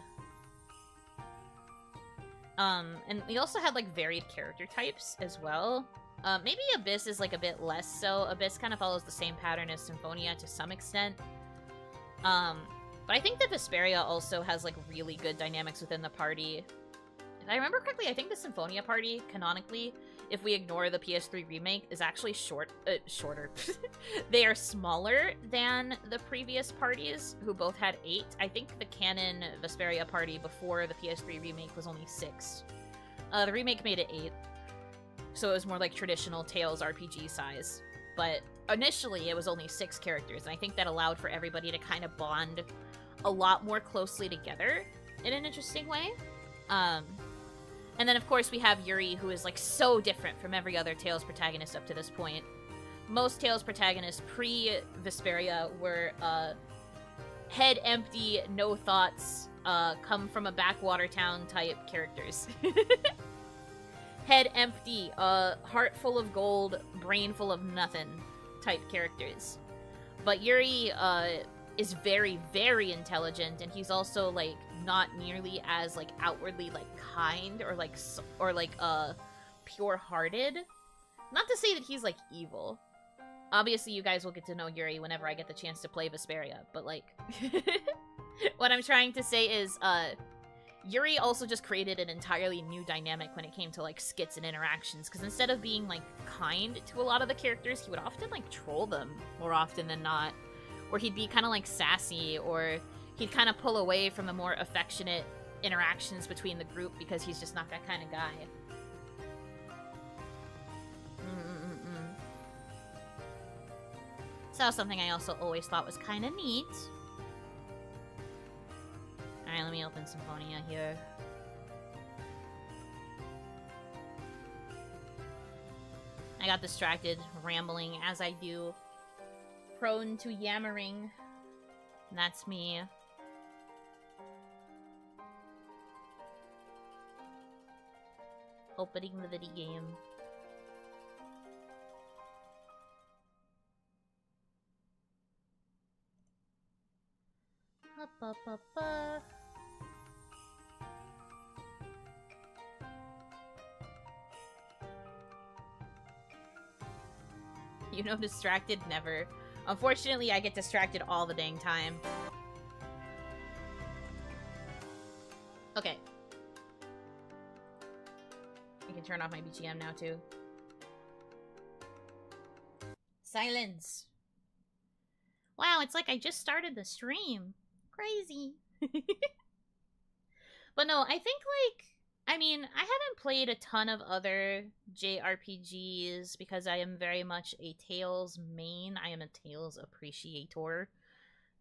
And we also had like varied character types as well. Maybe Abyss is like a bit less so. Abyss kind of follows the same pattern as Symphonia to some extent. But I think that Vesperia also has like really good dynamics within the party. If I remember correctly, I think the Symphonia party, canonically, if we ignore the PS3 remake, is actually shorter. They are smaller than the previous parties, who both had 8. I think the canon Vesperia party before the PS3 remake was only 6. The remake made it 8. So it was more like traditional Tales RPG size. But initially, it was only 6 characters, and I think that allowed for everybody to kind of bond a lot more closely together in an interesting way. And then, of course, we have Yuri, who is, like, so different from every other Tales protagonist up to this point. Most Tales protagonists pre-Vesperia were, head empty, no thoughts, come from a backwater town type characters. Head empty, heart full of gold, brain full of nothing type characters. But Yuri, is very, very intelligent, and he's also, like, not nearly as, like, outwardly, like, kind or, like, pure-hearted. Not to say that he's, like, evil. Obviously, you guys will get to know Yuri whenever I get the chance to play Vesperia, but, like, what I'm trying to say is, Yuri also just created an entirely new dynamic when it came to, like, skits and interactions, because instead of being, like, kind to a lot of the characters, he would often, like, troll them more often than not. Or he'd be kind of, like, sassy, or he'd kind of pull away from the more affectionate interactions between the group because he's just not that kind of guy. So that was something I also always thought was kind of neat. Alright, let me open Symphonia here. I got distracted, rambling as I do. Prone to yammering. That's me. Opening the video game. You know, distracted? Never. Unfortunately, I get distracted all the dang time. Okay. I can turn off my BGM now, too. Silence! Wow, it's like I just started the stream. Crazy. But no, I think, like... I mean, I haven't played a ton of other JRPGs because I am very much a Tales main. I am a Tales appreciator.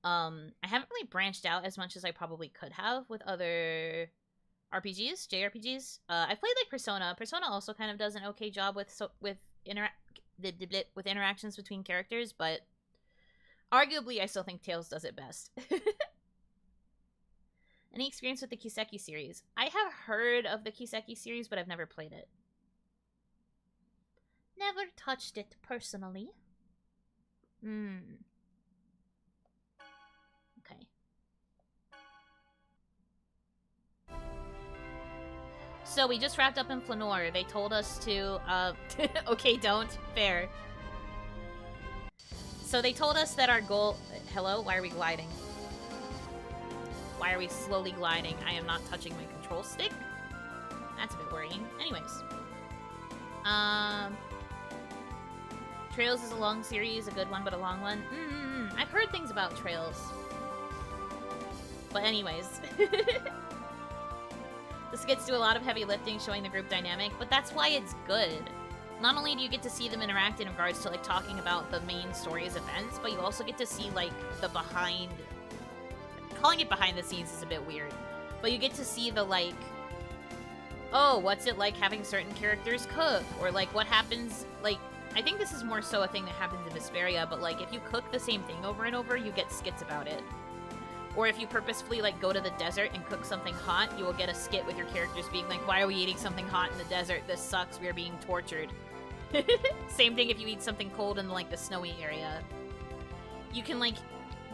I haven't really branched out as much as I probably could have with other RPGs, JRPGs. I've played like Persona. Persona also kind of does an okay job with interactions between characters, but arguably I still think Tales does it best. Any experience with the Kiseki series? I have heard of the Kiseki series, but I've never played it. Never touched it personally. Okay. So we just wrapped up in Flanoir. They told us to, okay, don't. Fair. So they told us that our goal... Hello? Why are we gliding? Why are we slowly gliding? I am not touching my control stick. That's a bit worrying. Anyways. Trails is a long series, a good one, but a long one. I've heard things about Trails. But anyways. The skits do a lot of heavy lifting, showing the group dynamic, but that's why it's good. Not only do you get to see them interact in regards to, like, talking about the main story's events, but you also get to see, like, the behind... Calling it behind the scenes is a bit weird. But you get to see the, like... Oh, what's it like having certain characters cook? Or, like, what happens... Like, I think this is more so a thing that happens in Vesperia, but, like, if you cook the same thing over and over, you get skits about it. Or if you purposefully, like, go to the desert and cook something hot, you will get a skit with your characters being like, why are we eating something hot in the desert? This sucks. We are being tortured. Same thing if you eat something cold in, like, the snowy area. You can, like...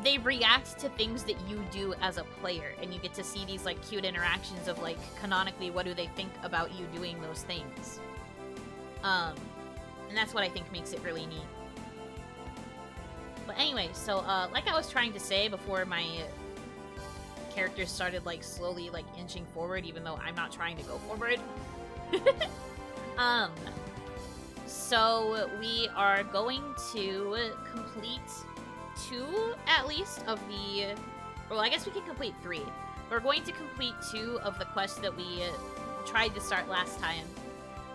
they react to things that you do as a player, and you get to see these, like, cute interactions of, like, canonically, what do they think about you doing those things. And that's what I think makes it really neat. But anyway, so, like I was trying to say before my characters started, like, slowly, like, inching forward, even though I'm not trying to go forward. So we are going to complete 2, at least, of the... Well, I guess we can complete 3. We're going to complete 2 of the quests that we tried to start last time,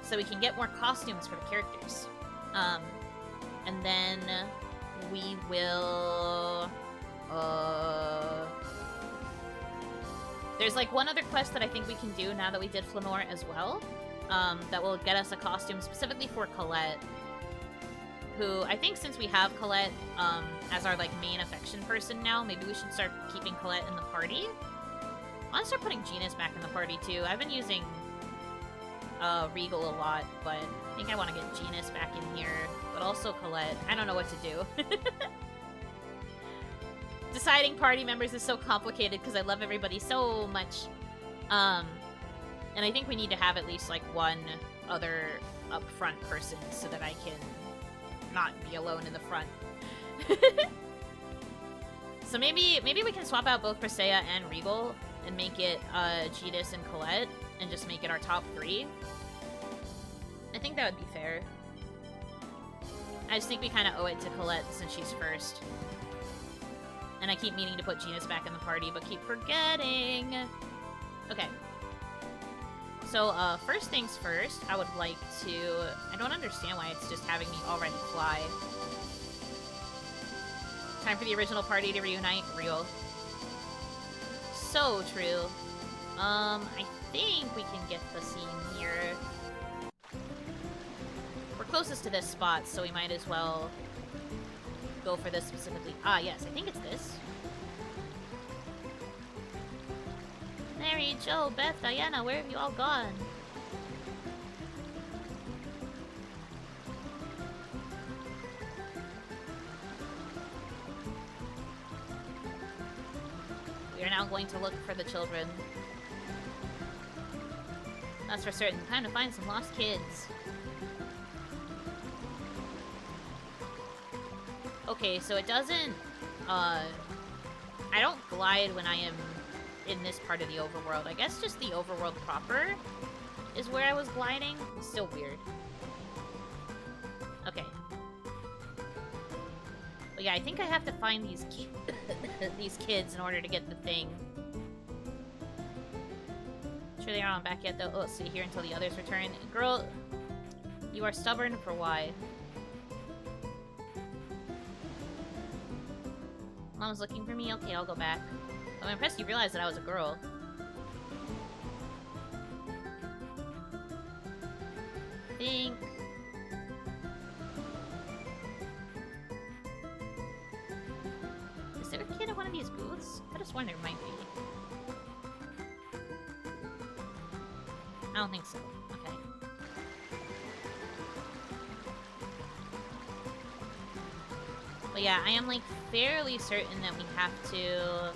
so we can get more costumes for the characters. And then we will... There's, like, one other quest that I think we can do now that we did Flanoir as well, that will get us a costume specifically for Colette, who, I think since we have Colette as our, like, main affection person now, maybe we should start keeping Colette in the party. I want to start putting Genus back in the party, too. I've been using Regal a lot, but I think I want to get Genus back in here, but also Colette. I don't know what to do. Deciding party members is so complicated because I love everybody so much. And I think we need to have at least, like, one other upfront person so that I can not be alone in the front. So maybe we can swap out both Presea and Regal and make it Genus and Colette and just make it our top 3. I think that would be fair. I just think we kind of owe it to Colette since she's first. And I keep meaning to put Genus back in the party, but keep forgetting. Okay. So, first things first, I would like to... I don't understand why it's just having me already fly. Time for the original party to reunite. Real. So true. I think we can get the scene here. We're closest to this spot, so we might as well go for this specifically. Ah, yes, I think it's this. Mary, Joe, Beth, Diana, where have you all gone? We are now going to look for the children. That's for certain. Time to find some lost kids. Okay, so it doesn't, I don't glide when I am in this part of the overworld. I guess just the overworld proper is where I was gliding. It's still weird. Okay. But yeah, I think I have to find these these kids in order to get the thing. Sure they aren't back yet though. Oh, let's see here until the others return. Girl, you are stubborn for why? Mom's looking for me? Okay, I'll go back. I'm impressed you realized that I was a girl. Think. Is there a kid at one of these booths? I just wonder, there might be. I don't think so. Okay. But yeah, I am, like, fairly certain that we have to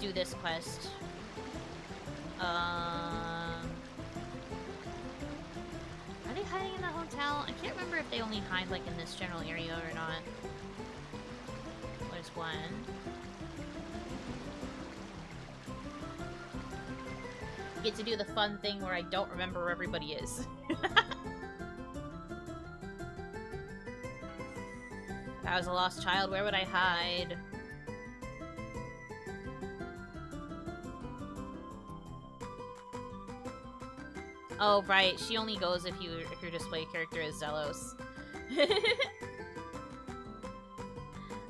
do this quest. Are they hiding in the hotel? I can't remember if they only hide, like, in this general area or not. There's one. Get to do the fun thing where I don't remember where everybody is. If I was a lost child, where would I hide? Oh, right. She only goes if your display character is Zelos.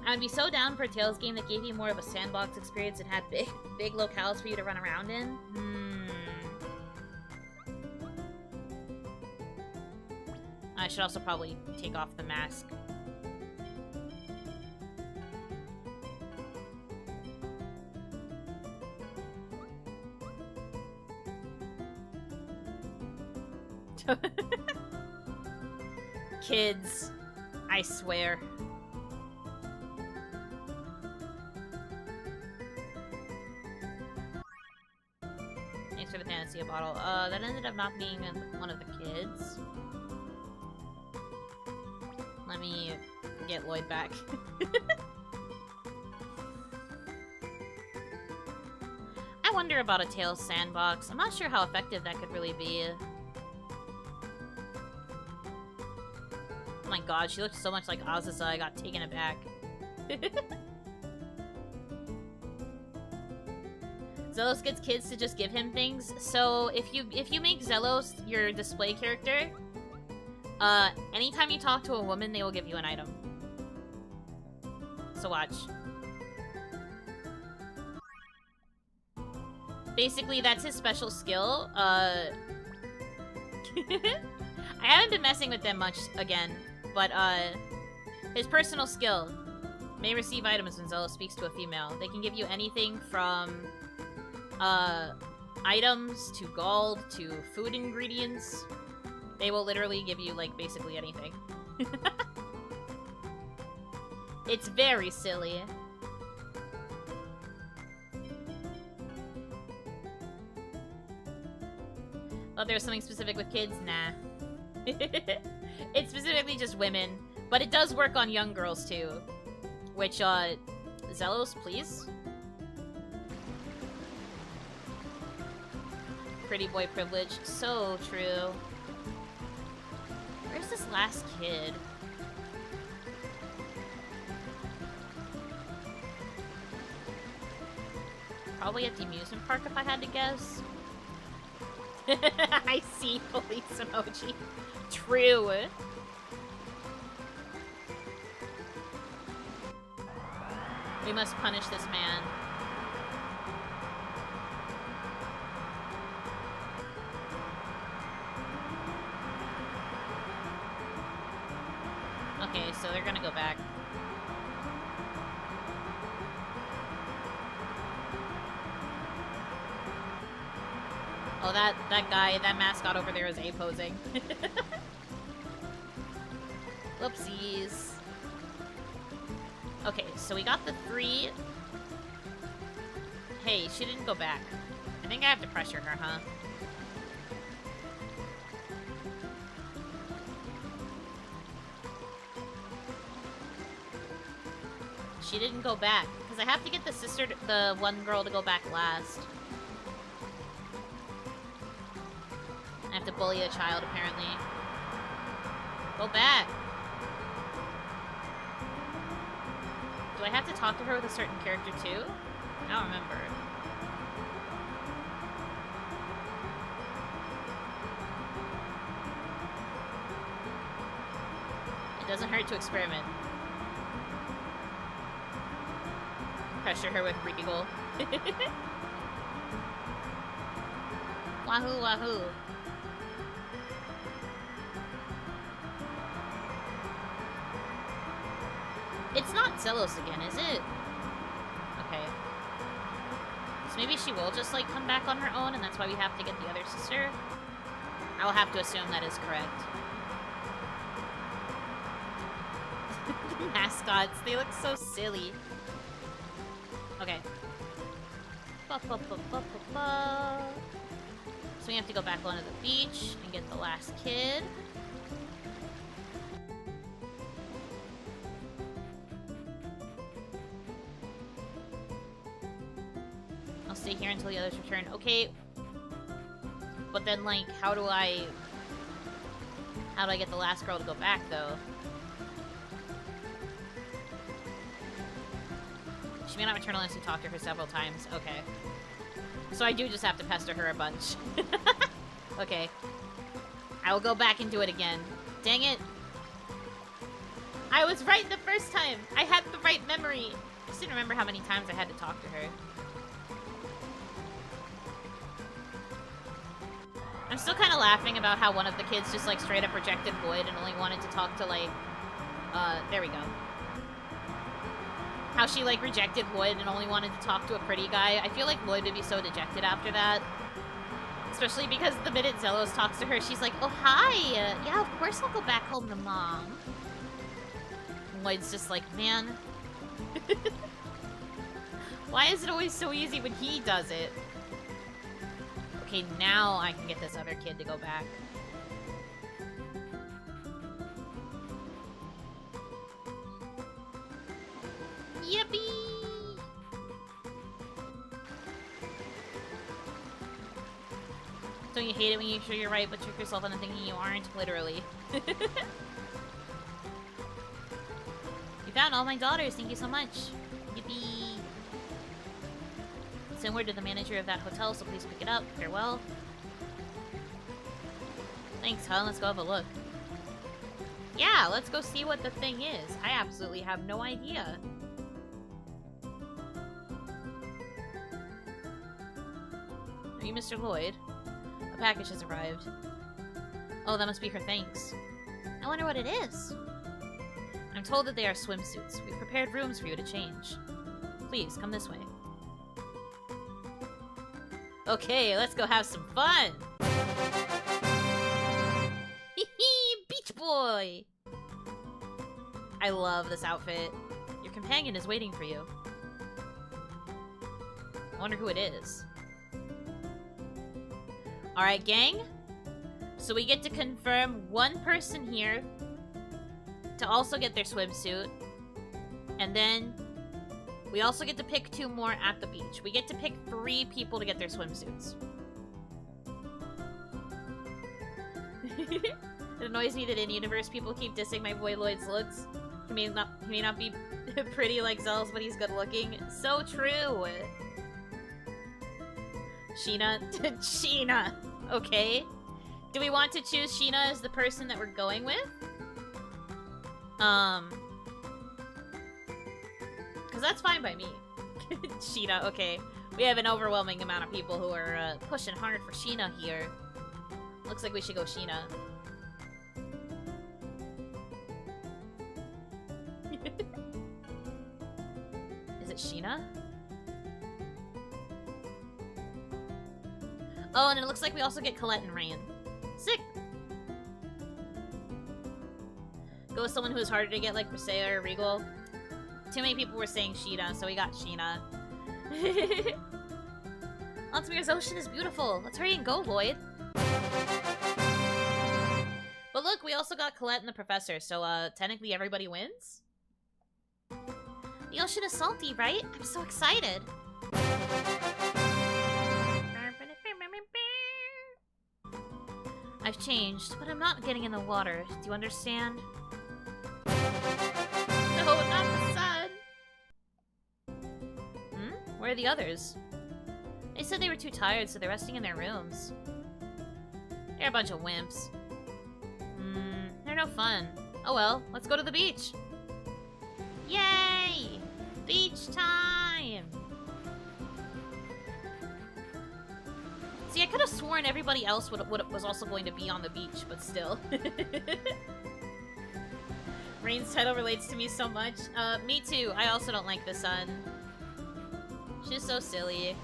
I would be so down for a Tales game that gave you more of a sandbox experience and had big locales for you to run around in. I should also probably take off the mask. Kids, I swear. bottle. That ended up not being one of the kids. Let me get Lloyd back. I wonder about a Tails sandbox. I'm not sure how effective that could really be. Oh my god, she looked so much like Azaza, I got taken aback. Zelos gets kids to just give him things. So if you make Zelos your display character, anytime you talk to a woman, they will give you an item. So watch. Basically, that's his special skill. I haven't been messing with them much again, but his personal skill may receive items when Zelos speaks to a female. They can give you anything from items to gold to food ingredients. They will literally give you, like, basically anything. It's very silly. Oh, there's something specific with kids? Nah. It's specifically just women. But it does work on young girls, too. Which, Zelos, please? Pretty boy privilege. So true. Where's this last kid? Probably at the amusement park if I had to guess. I see police emoji. True. We must punish this man. Okay, so they're gonna go back. Oh, that guy, that mascot over there is A-posing. Whoopsies. Okay, so we got the 3. Hey, she didn't go back. I think I have to pressure her, huh? She didn't go back. Because I have to get the one girl to go back last. I have to bully a child, apparently. Go back. Do I have to talk to her with a certain character, too? I don't remember. It doesn't hurt to experiment. Pressure her with Regal. Wahoo, wahoo. It's not Zelos again, is it? Okay. So maybe she will just, like, come back on her own, and that's why we have to get the other sister? I will have to assume that is correct. The mascots, they look so silly. Okay. So we have to go back onto the beach and get the last kid. I'll stay here until the others return. Okay. But then, like, how do I get the last girl to go back, though? She may not return unless you talk to her several times. Okay. So I do just have to pester her a bunch. Okay. I will go back and do it again. Dang it. I was right the first time. I had the right memory. I just didn't remember how many times I had to talk to her. I'm still kind of laughing about how one of the kids just, like, straight up rejected Lloyd and only wanted to talk to, like, there we go. How she, like, rejected Lloyd and only wanted to talk to a pretty guy. I feel like Lloyd would be so dejected after that. Especially because the minute Zelos talks to her, she's like, oh, hi! Yeah, of course I'll go back home to Mom. And Lloyd's just like, man. Why is it always so easy when he does it? Okay, now I can get this other kid to go back. Yippee! Don't you hate it when you're sure you're right, but trick yourself into thinking you aren't? Literally. You found all my daughters. Thank you so much. Yippee! Send word to the manager of that hotel, so please pick it up. Farewell. Thanks, hon. Let's go have a look. Yeah, let's go see what the thing is. I absolutely have no idea. Are you Mr. Lloyd? A package has arrived. Oh, that must be her thanks. I wonder what it is. I'm told that they are swimsuits. We've prepared rooms for you to change. Please, come this way. Okay, let's go have some fun! Beach boy! I love this outfit. Your companion is waiting for you. I wonder who it is. Alright, gang. So we get to confirm one person here to also get their swimsuit. And then we also get to pick 2 more at the beach. We get to pick 3 people to get their swimsuits. It annoys me that in universe people keep dissing my boy Lloyd's looks. He may not be pretty like Zelos, but he's good looking. So true. Sheena. Sheena. Okay. Do we want to choose Sheena as the person that we're going with? Because that's fine by me. Sheena, okay. We have an overwhelming amount of people who are pushing hard for Sheena here. Looks like we should go Sheena. Is it Sheena? Oh, and it looks like we also get Colette and Rain. Sick! Go with someone who's harder to get, like Brisea or Regal. Too many people were saying Sheena, so we got Sheena. Landsmere's ocean is beautiful. Let's hurry and go, Lloyd. But look, we also got Colette and the Professor, so technically everybody wins? The ocean is salty, right? I'm so excited. I've changed, but I'm not getting in the water. Do you understand? No, not the sun! Hmm? Where are the others? They said they were too tired, so they're resting in their rooms. They're a bunch of wimps. They're no fun. Oh well, let's go to the beach! Yay! Beach time! See, I could have sworn everybody else was also going to be on the beach, but still. Rain's title relates to me so much. Me too. I also don't like the sun. She's so silly.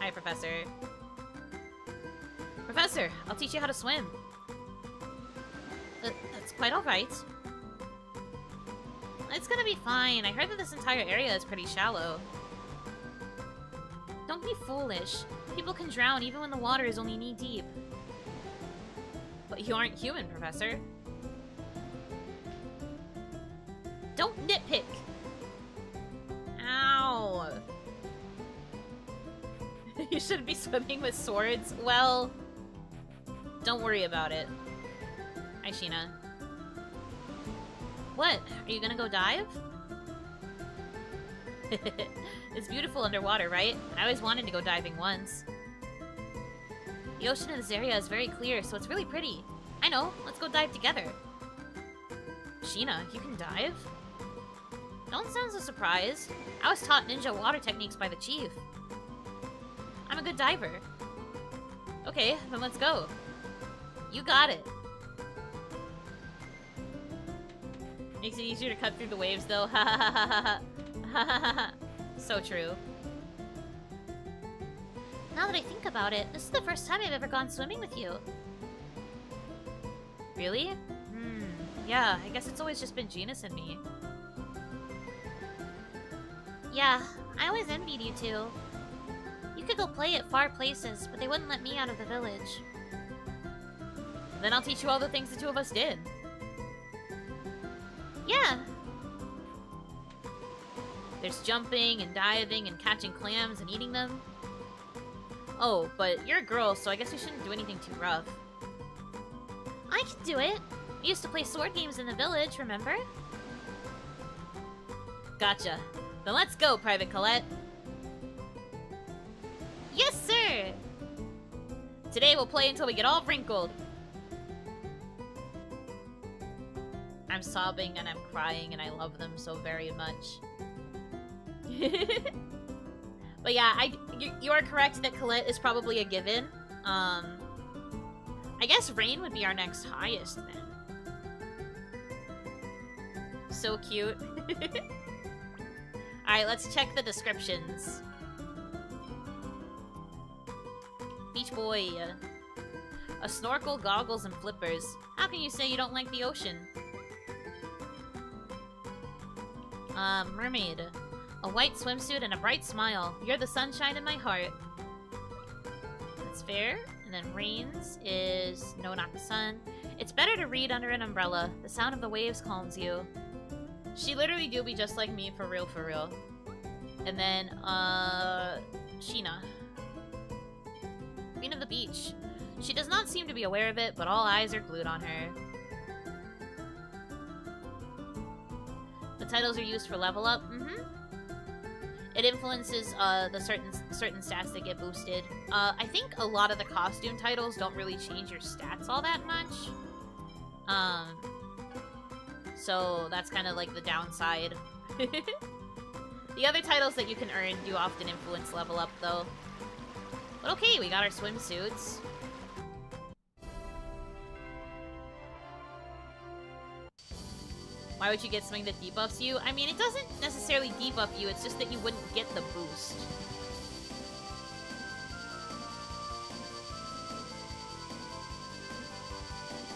Hi, Professor. Professor, I'll teach you how to swim. That's quite alright. It's gonna be fine. I heard that this entire area is pretty shallow. Don't be foolish. People can drown even when the water is only knee-deep. But you aren't human, Professor. Don't nitpick! Ow! You shouldn't be swimming with swords. Well, don't worry about it. Hi, Sheena. What? Are you gonna go dive? It's beautiful underwater, right? I always wanted to go diving once. The ocean in this area is very clear, so it's really pretty. I know. Let's go dive together. Sheena, you can dive? Don't sound so surprised. I was taught ninja water techniques by the chief. I'm a good diver. Okay, then let's go. You got it. Makes it easier to cut through the waves, though. Ha ha ha ha ha. So true. Now that I think about it, this is the first time I've ever gone swimming with you. Really? Yeah, I guess it's always just been Genus and me. Yeah, I always envied you two. You could go play at far places, but they wouldn't let me out of the village. Then I'll teach you all the things the two of us did. Yeah. There's jumping and diving and catching clams and eating them. Oh, but you're a girl, so I guess you shouldn't do anything too rough. I can do it. We used to play sword games in the village, remember? Gotcha. Then let's go, Private Colette. Yes, sir! Today we'll play until we get all wrinkled. I'm sobbing and I'm crying and I love them so very much. But yeah, you are correct that Colette is probably a given. I guess Rain would be our next highest then. So cute. Alright, let's check the descriptions. Beach boy. A snorkel, goggles, and flippers. How can you say you don't like the ocean? Mermaid. A white swimsuit and a bright smile. You're the sunshine in my heart. That's fair. And then Rain's is no, not the sun. It's better to read under an umbrella. The sound of the waves calms you. She literally do be just like me, for real, for real. And then, Sheena. Queen of the beach. She does not seem to be aware of it, but all eyes are glued on her. The titles are used for level up. It influences the certain stats that get boosted. I think a lot of the costume titles don't really change your stats all that much. So that's kind of like the downside. The other titles that you can earn do often influence level up, though. But okay, we got our swimsuits. Why would you get something that debuffs you? I mean, it doesn't necessarily debuff you, it's just that you wouldn't get the boost.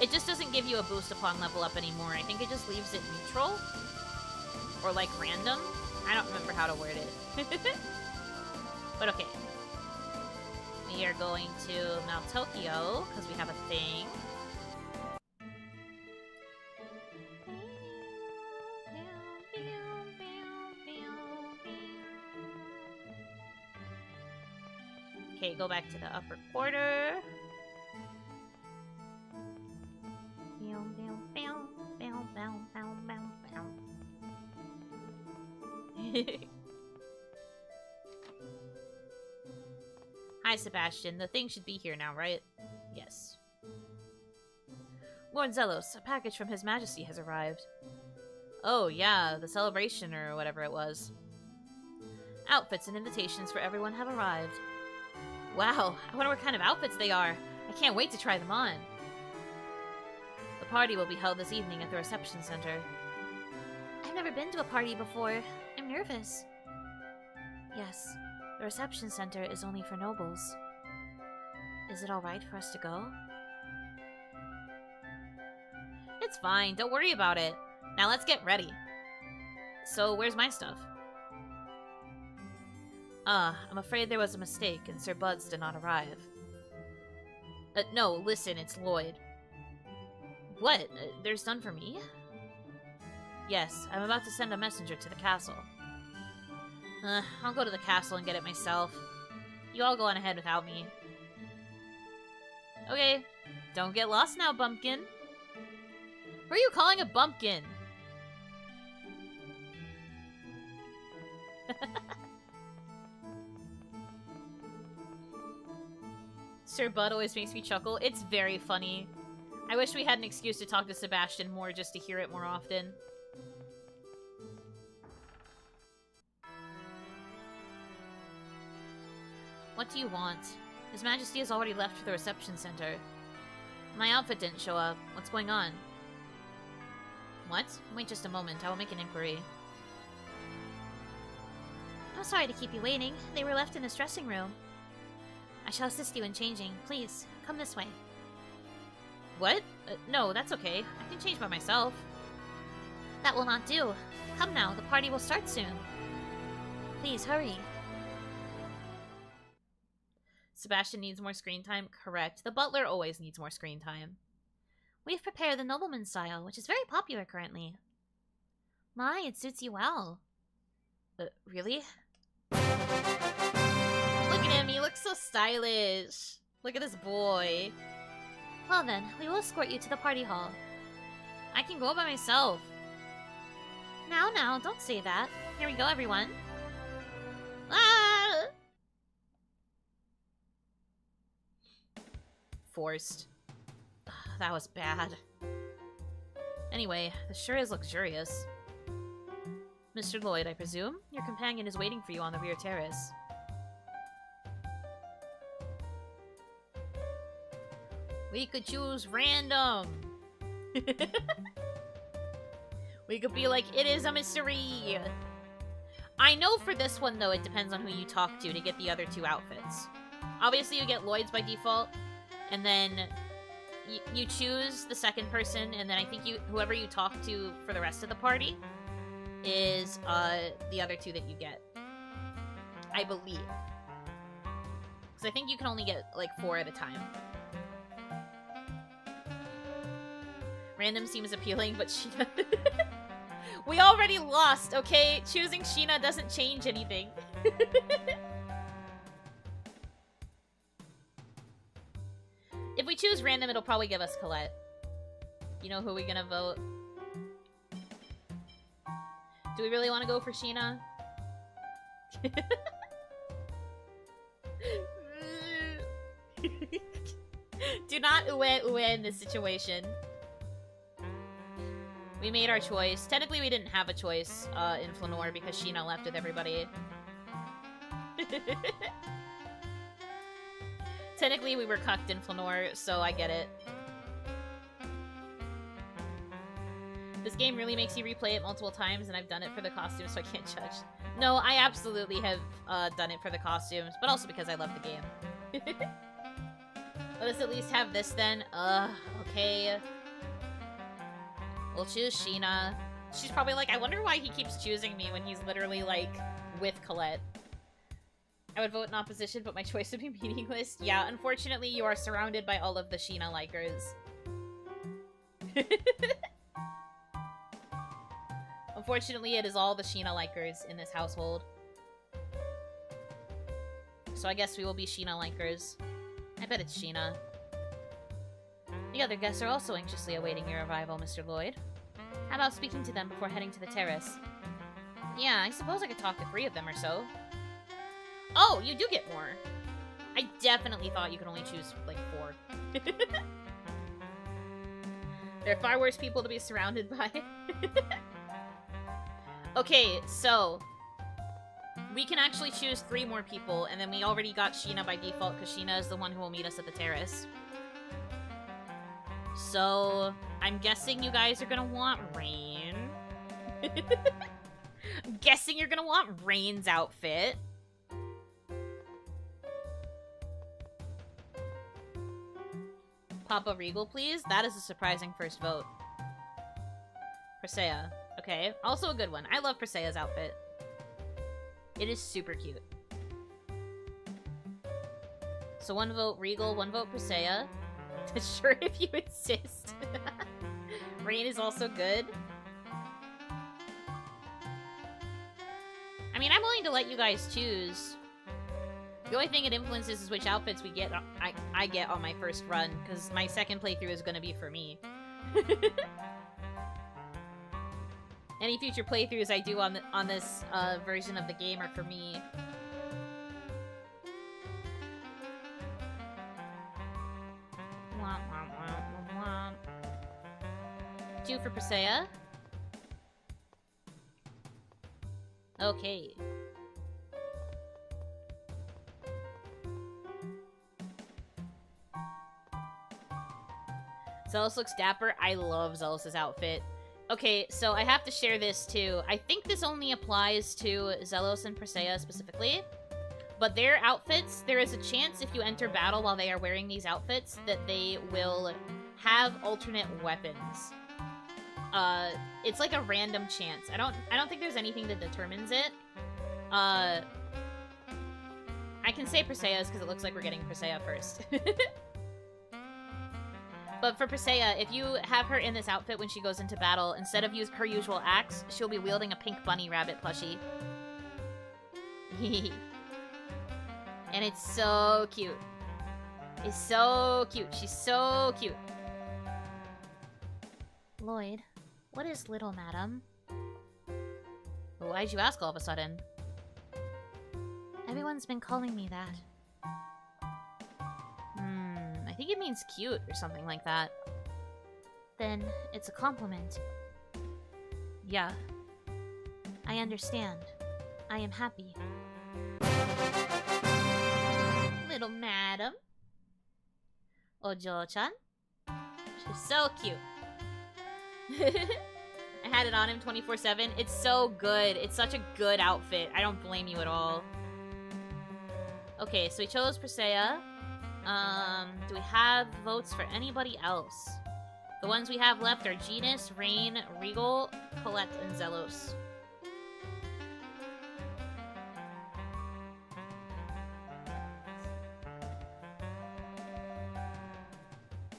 It just doesn't give you a boost upon level up anymore. I think it just leaves it neutral. Or like random. I don't remember how to word it. But okay. We are going to Mount Tokyo, because we have a thing. Okay, go back to the upper quarter. Hi, Sebastian. The thing should be here now, right? Yes. Lord Zelos, a package from His Majesty has arrived. Oh, yeah, the celebration or whatever it was. Outfits and invitations for everyone have arrived. Wow, I wonder what kind of outfits they are. I can't wait to try them on. The party will be held this evening at the reception center. I've never been to a party before. I'm nervous. Yes, the reception center is only for nobles. Is it alright for us to go? It's fine, don't worry about it. Now let's get ready. So, where's my stuff? I'm afraid there was a mistake and Sir Buds did not arrive. No, listen, it's Lloyd. What? There's none for me? Yes, I'm about to send a messenger to the castle. I'll go to the castle and get it myself. You all go on ahead without me. Okay, don't get lost now, bumpkin. Who are you calling a bumpkin? Sir Bud always makes me chuckle. It's very funny. I wish we had an excuse to talk to Sebastian more just to hear it more often. What do you want? His Majesty has already left for the reception center. My outfit didn't show up. What's going on? What? Wait just a moment. I will make an inquiry. I'm sorry to keep you waiting. They were left in his dressing room. I shall assist you in changing. Please, come this way. What? No, that's okay. I can change by myself. That will not do. Come now, the party will start soon. Please, hurry. Sebastian needs more screen time. Correct. The butler always needs more screen time. We've prepared the nobleman style, which is very popular currently. My, it suits you well. Really? Look at him, he looks so stylish. Look at this boy. Well then, we will escort you to the party hall. I can go by myself. Now, don't say that. Here we go, everyone. Ah! Forced. That was bad. Anyway, this sure is luxurious. Mr. Lloyd, I presume? Your companion is waiting for you on the rear terrace. We could choose random! We could be like, it is a mystery! I know for this one, though, it depends on who you talk to get the other two outfits. Obviously, you get Lloyd's by default, and then you choose the second person, and then I think whoever you talk to for the rest of the party is the other two that you get. I believe. Because I think you can only get, like, 4 at a time. Random seems appealing, but Sheena... We already lost, okay? Choosing Sheena doesn't change anything. If we choose random, it'll probably give us Colette. You know who we're gonna vote? Do we really want to go for Sheena? Do not ue in this situation. We made our choice. Technically, we didn't have a choice in Flanoir because Sheena left with everybody. Technically, we were cucked in Flanoir, so I get it. This game really makes you replay it multiple times, and I've done it for the costumes, so I can't judge. No, I absolutely have done it for the costumes, but also because I love the game. Let us at least have this then. Okay. We'll choose Sheena. She's probably like, I wonder why he keeps choosing me when he's literally, like, with Colette. I would vote in opposition, but my choice would be meaningless. Yeah, unfortunately, you are surrounded by all of the Sheena likers. Unfortunately, it is all the Sheena likers in this household. So I guess we will be Sheena likers. I bet it's Sheena. The other guests are also anxiously awaiting your arrival, Mr. Lloyd. How about speaking to them before heading to the terrace? Yeah, I suppose I could talk to 3 of them or so. Oh, you do get more. I definitely thought you could only choose, like, 4. There are far worse people to be surrounded by. Okay, so we can actually choose 3 more people, and then we already got Sheena by default, because Sheena is the one who will meet us at the terrace. So, I'm guessing you guys are gonna want Rain. I'm guessing you're gonna want Rain's outfit. Papa Regal, please? That is a surprising first vote. Presea. Okay, also a good one. I love Presea's outfit. It is super cute. So 1 vote Regal, 1 vote Presea. Sure, if you insist. Rain is also good. I mean, I'm willing to let you guys choose. The only thing it influences is which outfits we get. I get on my first run, because my second playthrough is going to be for me. Any future playthroughs I do on this version of the game are for me. Womp, womp, womp, womp, womp. 2 for Presea. Okay. Zelos looks dapper. I love Zelos' outfit. Okay, so I have to share this too. I think this only applies to Zelos and Presea specifically. But their outfits, there is a chance if you enter battle while they are wearing these outfits that they will have alternate weapons. It's like a random chance. I don't think there's anything that determines it. I I can say Preseia's because it looks like we're getting Preseia first. But for Preseia, if you have her in this outfit when she goes into battle, instead of her usual axe, she'll be wielding a pink bunny rabbit plushie. And it's so cute. It's so cute. She's so cute. Lloyd, what is little madam? Well, why'd you ask all of a sudden? Everyone's been calling me that. I think it means cute or something like that. Then it's a compliment. Yeah. I understand. I am happy. Little madam. Ojo-chan. She's so cute. I had it on him 24/7. It's so good. It's such a good outfit. I don't blame you at all. Okay, so we chose Preseia. Do we have votes for anybody else? The ones we have left are Genus, Rain, Regal, Colette, and Zelos.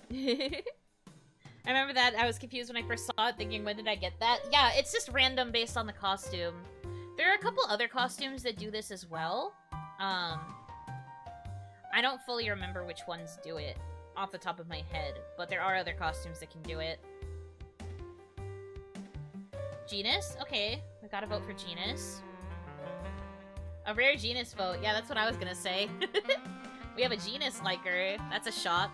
I remember that. I was confused when I first saw it, thinking, when did I get that? Yeah, it's just random based on the costume. There are a couple other costumes that do this as well. I don't fully remember which ones do it off the top of my head, but there are other costumes that can do it. Genus? Okay, we gotta vote for Genus. A rare Genus vote. Yeah, that's what I was gonna say. We have a Genus liker. That's a shock.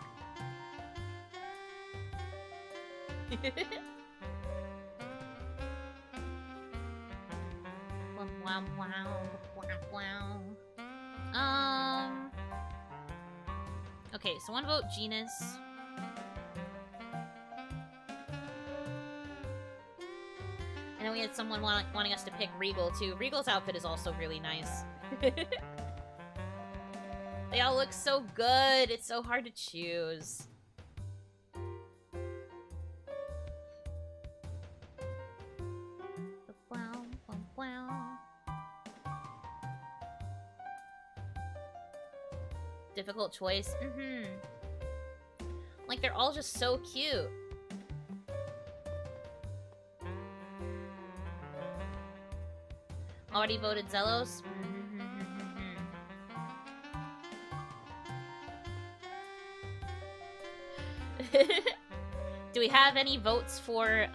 Okay, so one vote Genus. And then we had someone wanting us to pick Regal, too. Regal's outfit is also really nice. They all look so good. It's so hard to choose. Difficult choice. Like, they're all just so cute. Already voted Zelos? Do we have any votes for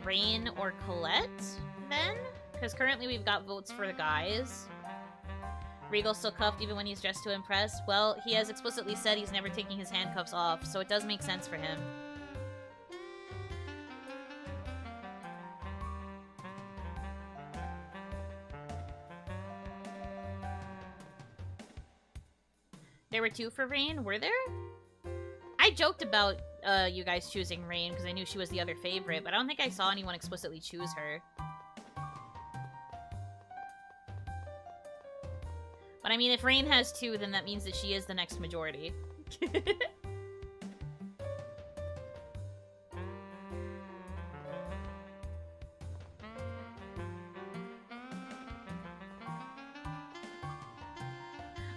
Rain or Colette, then? Because currently we've got votes for the guys. Regal's still cuffed even when he's dressed to impress. Well, he has explicitly said he's never taking his handcuffs off, so it does make sense for him. There were two for Rain, were there? I joked about you guys choosing Rain because I knew she was the other favorite, but I don't think I saw anyone explicitly choose her. But I mean, if Rain has two, then that means that she is the next majority.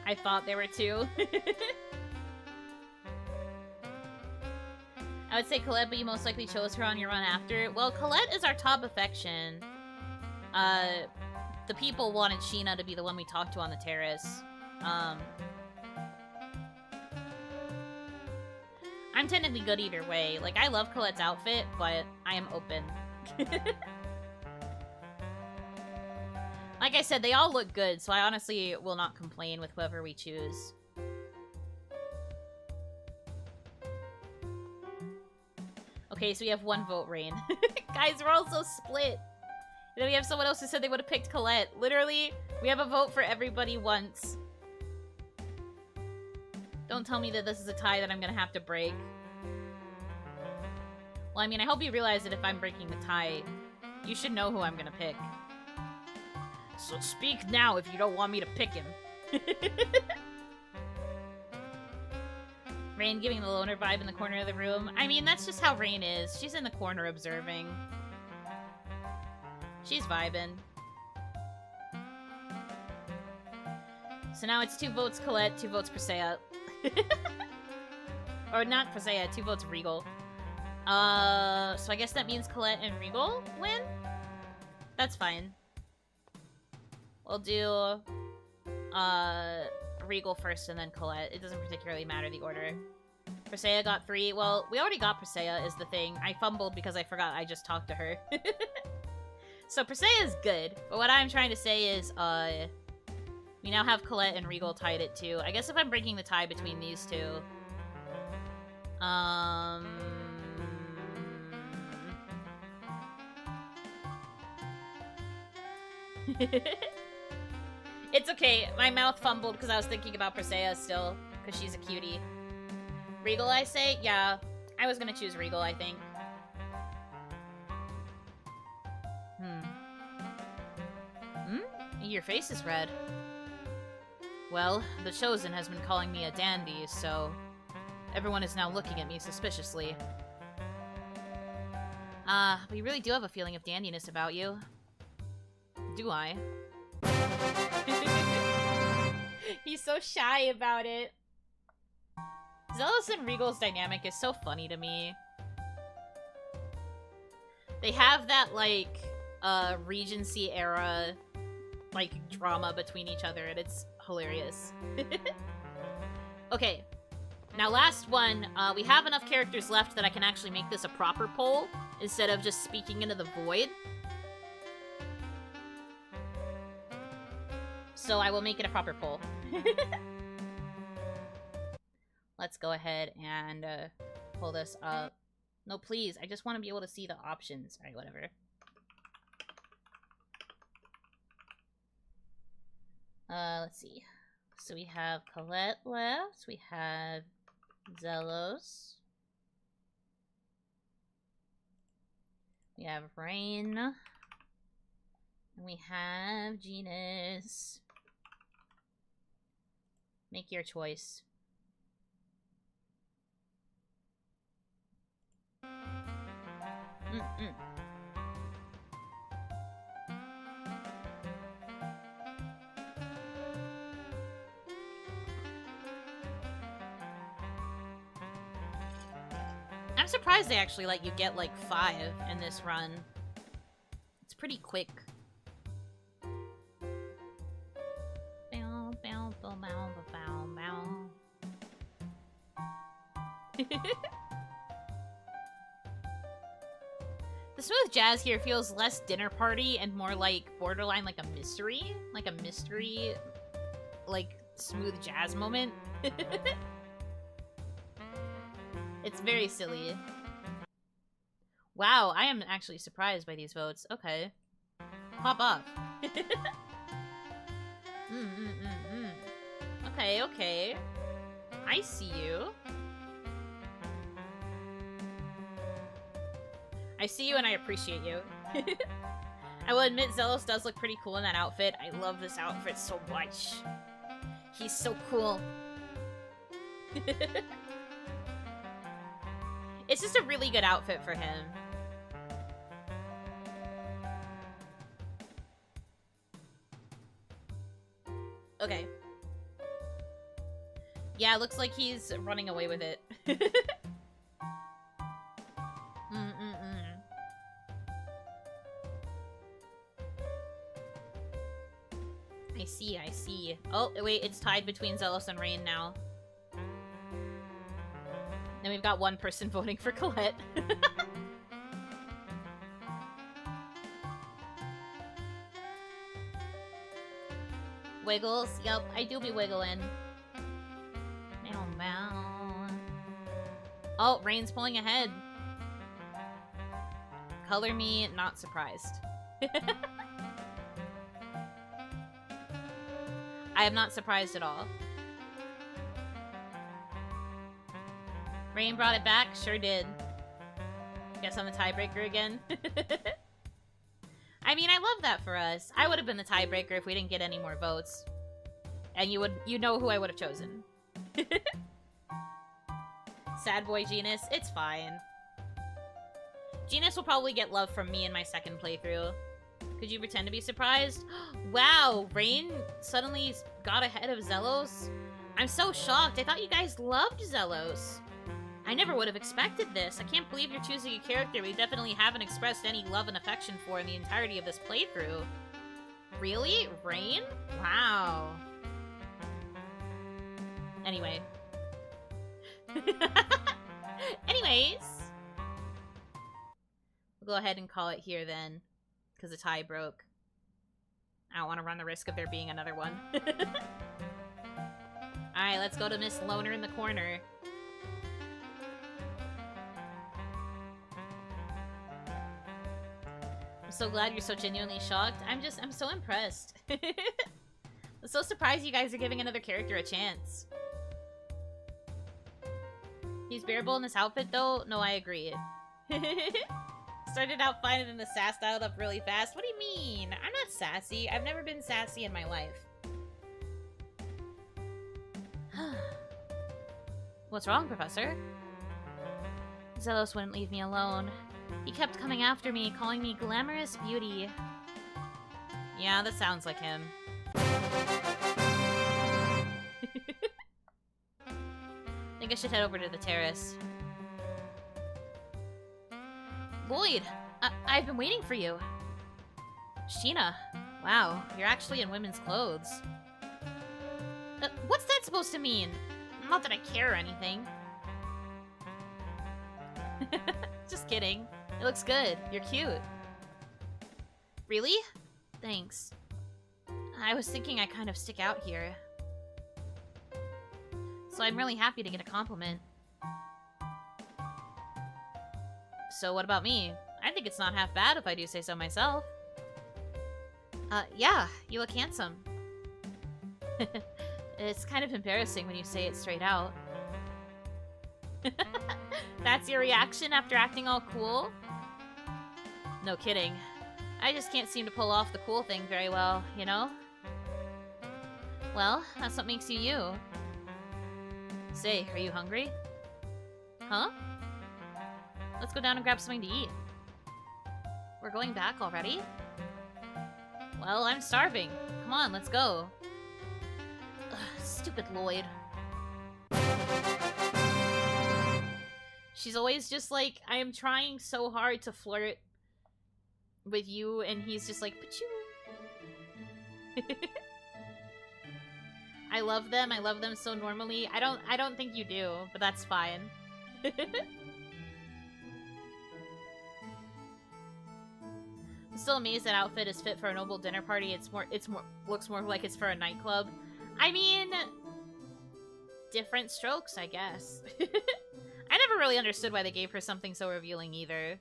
I thought there were two. I would say Colette, but you most likely chose her on your run after. Well, Colette is our top affection. The people wanted Sheena to be the one we talked to on the terrace. I'm technically good either way. Like, I love Colette's outfit, but I am open. Like I said, they all look good, so I honestly will not complain with whoever we choose. Okay, so we have one vote, Rain. Guys, we're all so split. And then we have someone else who said they would have picked Colette. Literally, we have a vote for everybody once. Don't tell me that this is a tie that I'm gonna have to break. Well, I mean, I hope you realize that if I'm breaking the tie, you should know who I'm gonna pick. So speak now if you don't want me to pick him. Rain giving the loner vibe in the corner of the room. I mean, that's just how Rain is. She's in the corner observing. She's vibing. So now it's 2 votes Colette, 2 votes Presea. Or not Presea, 2 votes Regal. So I guess that means Colette and Regal win? That's fine. We'll do Regal first and then Colette. It doesn't particularly matter the order. Presea got 3. Well, we already got Presea is the thing. I fumbled because I forgot I just talked to her. So Presea is good, but what I'm trying to say is, we now have Colette and Regal tied at 2. I guess if I'm breaking the tie between these two, it's okay. My mouth fumbled because I was thinking about Presea still, because she's a cutie. Regal, I say? Yeah, I was gonna choose Regal, I think. Your face is red. Well, the Chosen has been calling me a dandy, so everyone is now looking at me suspiciously. But you really do have a feeling of dandiness about you. Do I? He's so shy about it. Zelos and Regal's dynamic is so funny to me. They have that, like, Regency era, like, drama between each other, and it's hilarious. Okay. Now, last one. We have enough characters left that I can actually make this a proper poll, instead of just speaking into the void. So I will make it a proper poll. Let's go ahead and pull this up. No, please. I just want to be able to see the options. Alright, whatever. Let's see. So we have Colette left. We have Zelos. We have Rain. And we have Genus. Make your choice. I'm surprised they actually let you get like 5 in this run. It's pretty quick. The smooth jazz here feels less dinner party and more like borderline like a mystery. Like a mystery, like, smooth jazz moment. It's very silly. Wow, I am actually surprised by these votes. Okay. Pop off. Okay, okay. I see you. I see you and I appreciate you. I will admit Zelos does look pretty cool in that outfit. I love this outfit so much. He's so cool. It's just a really good outfit for him. Okay. Yeah, it looks like he's running away with it. I see. Oh, wait, it's tied between Zelos and Rain now. Then we've got one person voting for Colette. Wiggles? Yup, I do be wiggling. Meow, meow. Oh, Rain's pulling ahead. Color me not surprised. I am not surprised at all. Rain brought it back? Sure did. Guess I'm the tiebreaker again. I mean, I love that for us. I would have been the tiebreaker if we didn't get any more votes. And you know who I would have chosen. Sad boy Genus, it's fine. Genus will probably get love from me in my second playthrough. Could you pretend to be surprised? Wow, Rain suddenly got ahead of Zelos? I'm so shocked. I thought you guys loved Zelos. I never would have expected this. I can't believe you're choosing a character we definitely haven't expressed any love and affection for in the entirety of this playthrough. Really? Rain? Wow. Anyway. Anyways. We'll go ahead and call it here then. Because the tie broke. I don't want to run the risk of there being another one. Alright, let's go to Miss Loner in the corner. I'm so glad you're so genuinely shocked. I'm so impressed. I'm so surprised you guys are giving another character a chance. He's bearable in this outfit though? No, I agree. Started out fine and then the sass dialed up really fast. What do you mean? I'm not sassy. I've never been sassy in my life. What's wrong, Professor? Zelos wouldn't leave me alone. He kept coming after me, calling me glamorous beauty. Yeah, that sounds like him. Think I should head over to the terrace. Lloyd! I've been waiting for you. Sheena. Wow, you're actually in women's clothes. What's that supposed to mean? Not that I care or anything. Just kidding. It looks good. You're cute. Really? Thanks. I was thinking I kind of stick out here. So I'm really happy to get a compliment. So what about me? I think it's not half bad if I do say so myself. Yeah, you look handsome. It's kind of embarrassing when you say it straight out. That's your reaction after acting all cool? No kidding. I just can't seem to pull off the cool thing very well, you know? Well, that's what makes you you. Say, are you hungry? Huh? Let's go down and grab something to eat. We're going back already? Well, I'm starving. Come on, let's go. Ugh, stupid Lloyd. She's always just like, I am trying so hard to flirt with you, and he's just like, pachoo. I love them so normally. I don't think you do, but that's fine. I'm still amazed that outfit is fit for a noble dinner party. Looks more like it's for a nightclub. I mean, different strokes, I guess. I never really understood why they gave her something so revealing either.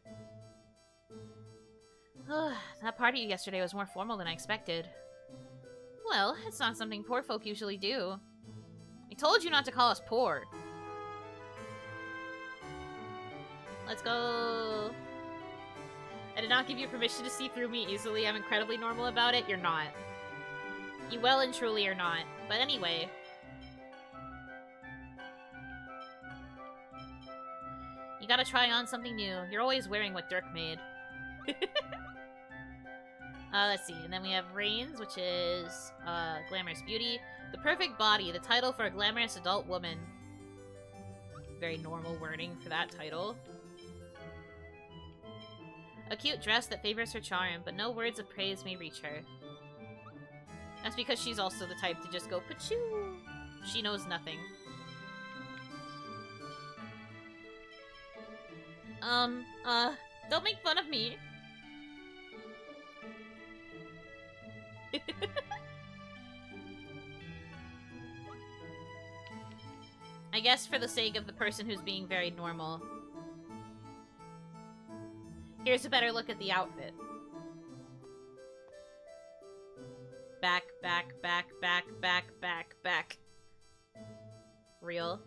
That party yesterday was more formal than I expected. Well, it's not something poor folk usually do. I told you not to call us poor. Let's go. I did not give you permission to see through me easily. I'm incredibly normal about it. You're not. You well and truly are not. But anyway. You gotta try on something new. You're always wearing what Dirk made. Let's see. And then we have Reigns, which is Glamorous Beauty. The Perfect Body, the title for a glamorous adult woman. Very normal wording for that title. A cute dress that favors her charm, but no words of praise may reach her. That's because she's also the type to just go pachoo. She knows nothing. Don't make fun of me. I guess for the sake of the person who's being very normal. Here's a better look at the outfit. Back, back, back, back, back, back, back. Real.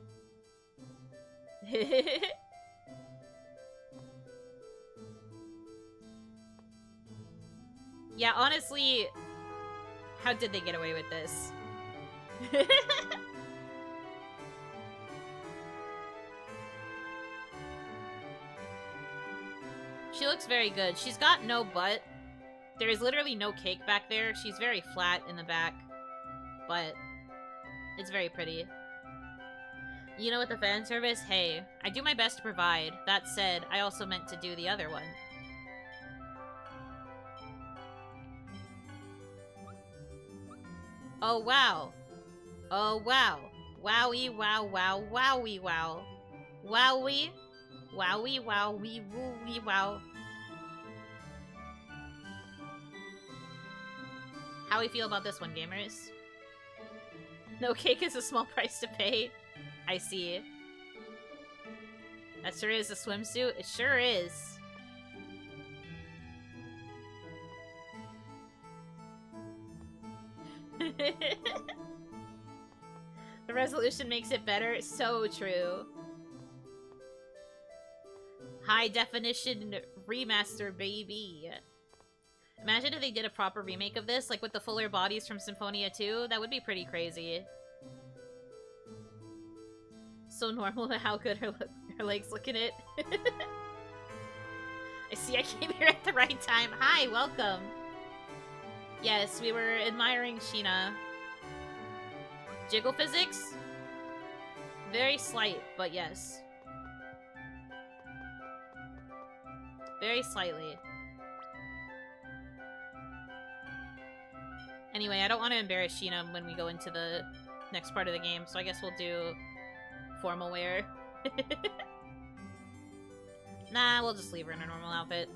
Yeah, honestly, how did they get away with this? She looks very good. She's got no butt, There is literally no cake back there. She's very flat in the back, but it's very pretty. You know, with the fan service, hey, I do my best to provide. That said, I also meant to do the other one. Oh, wow. Oh, wow. Wowie, wow, wow, wowie, wow. Wowie. Wowie, wowie, wowie, wow. How we feel about this one, gamers? No cake is a small price to pay. I see. That sure is a swimsuit. It sure is. The resolution makes it better. So true. High definition remaster, baby. Imagine if they did a proper remake of this, like with the fuller bodies from Symphonia 2. That would be pretty crazy. So normal to how good her legs look in it. I see I came here at the right time. Hi, welcome. Yes, we were admiring Sheena. Jiggle physics? Very slight, but yes. Very slightly. Anyway, I don't want to embarrass Sheena when we go into the next part of the game, so I guess we'll do formal wear. Nah, we'll just leave her in her normal outfit.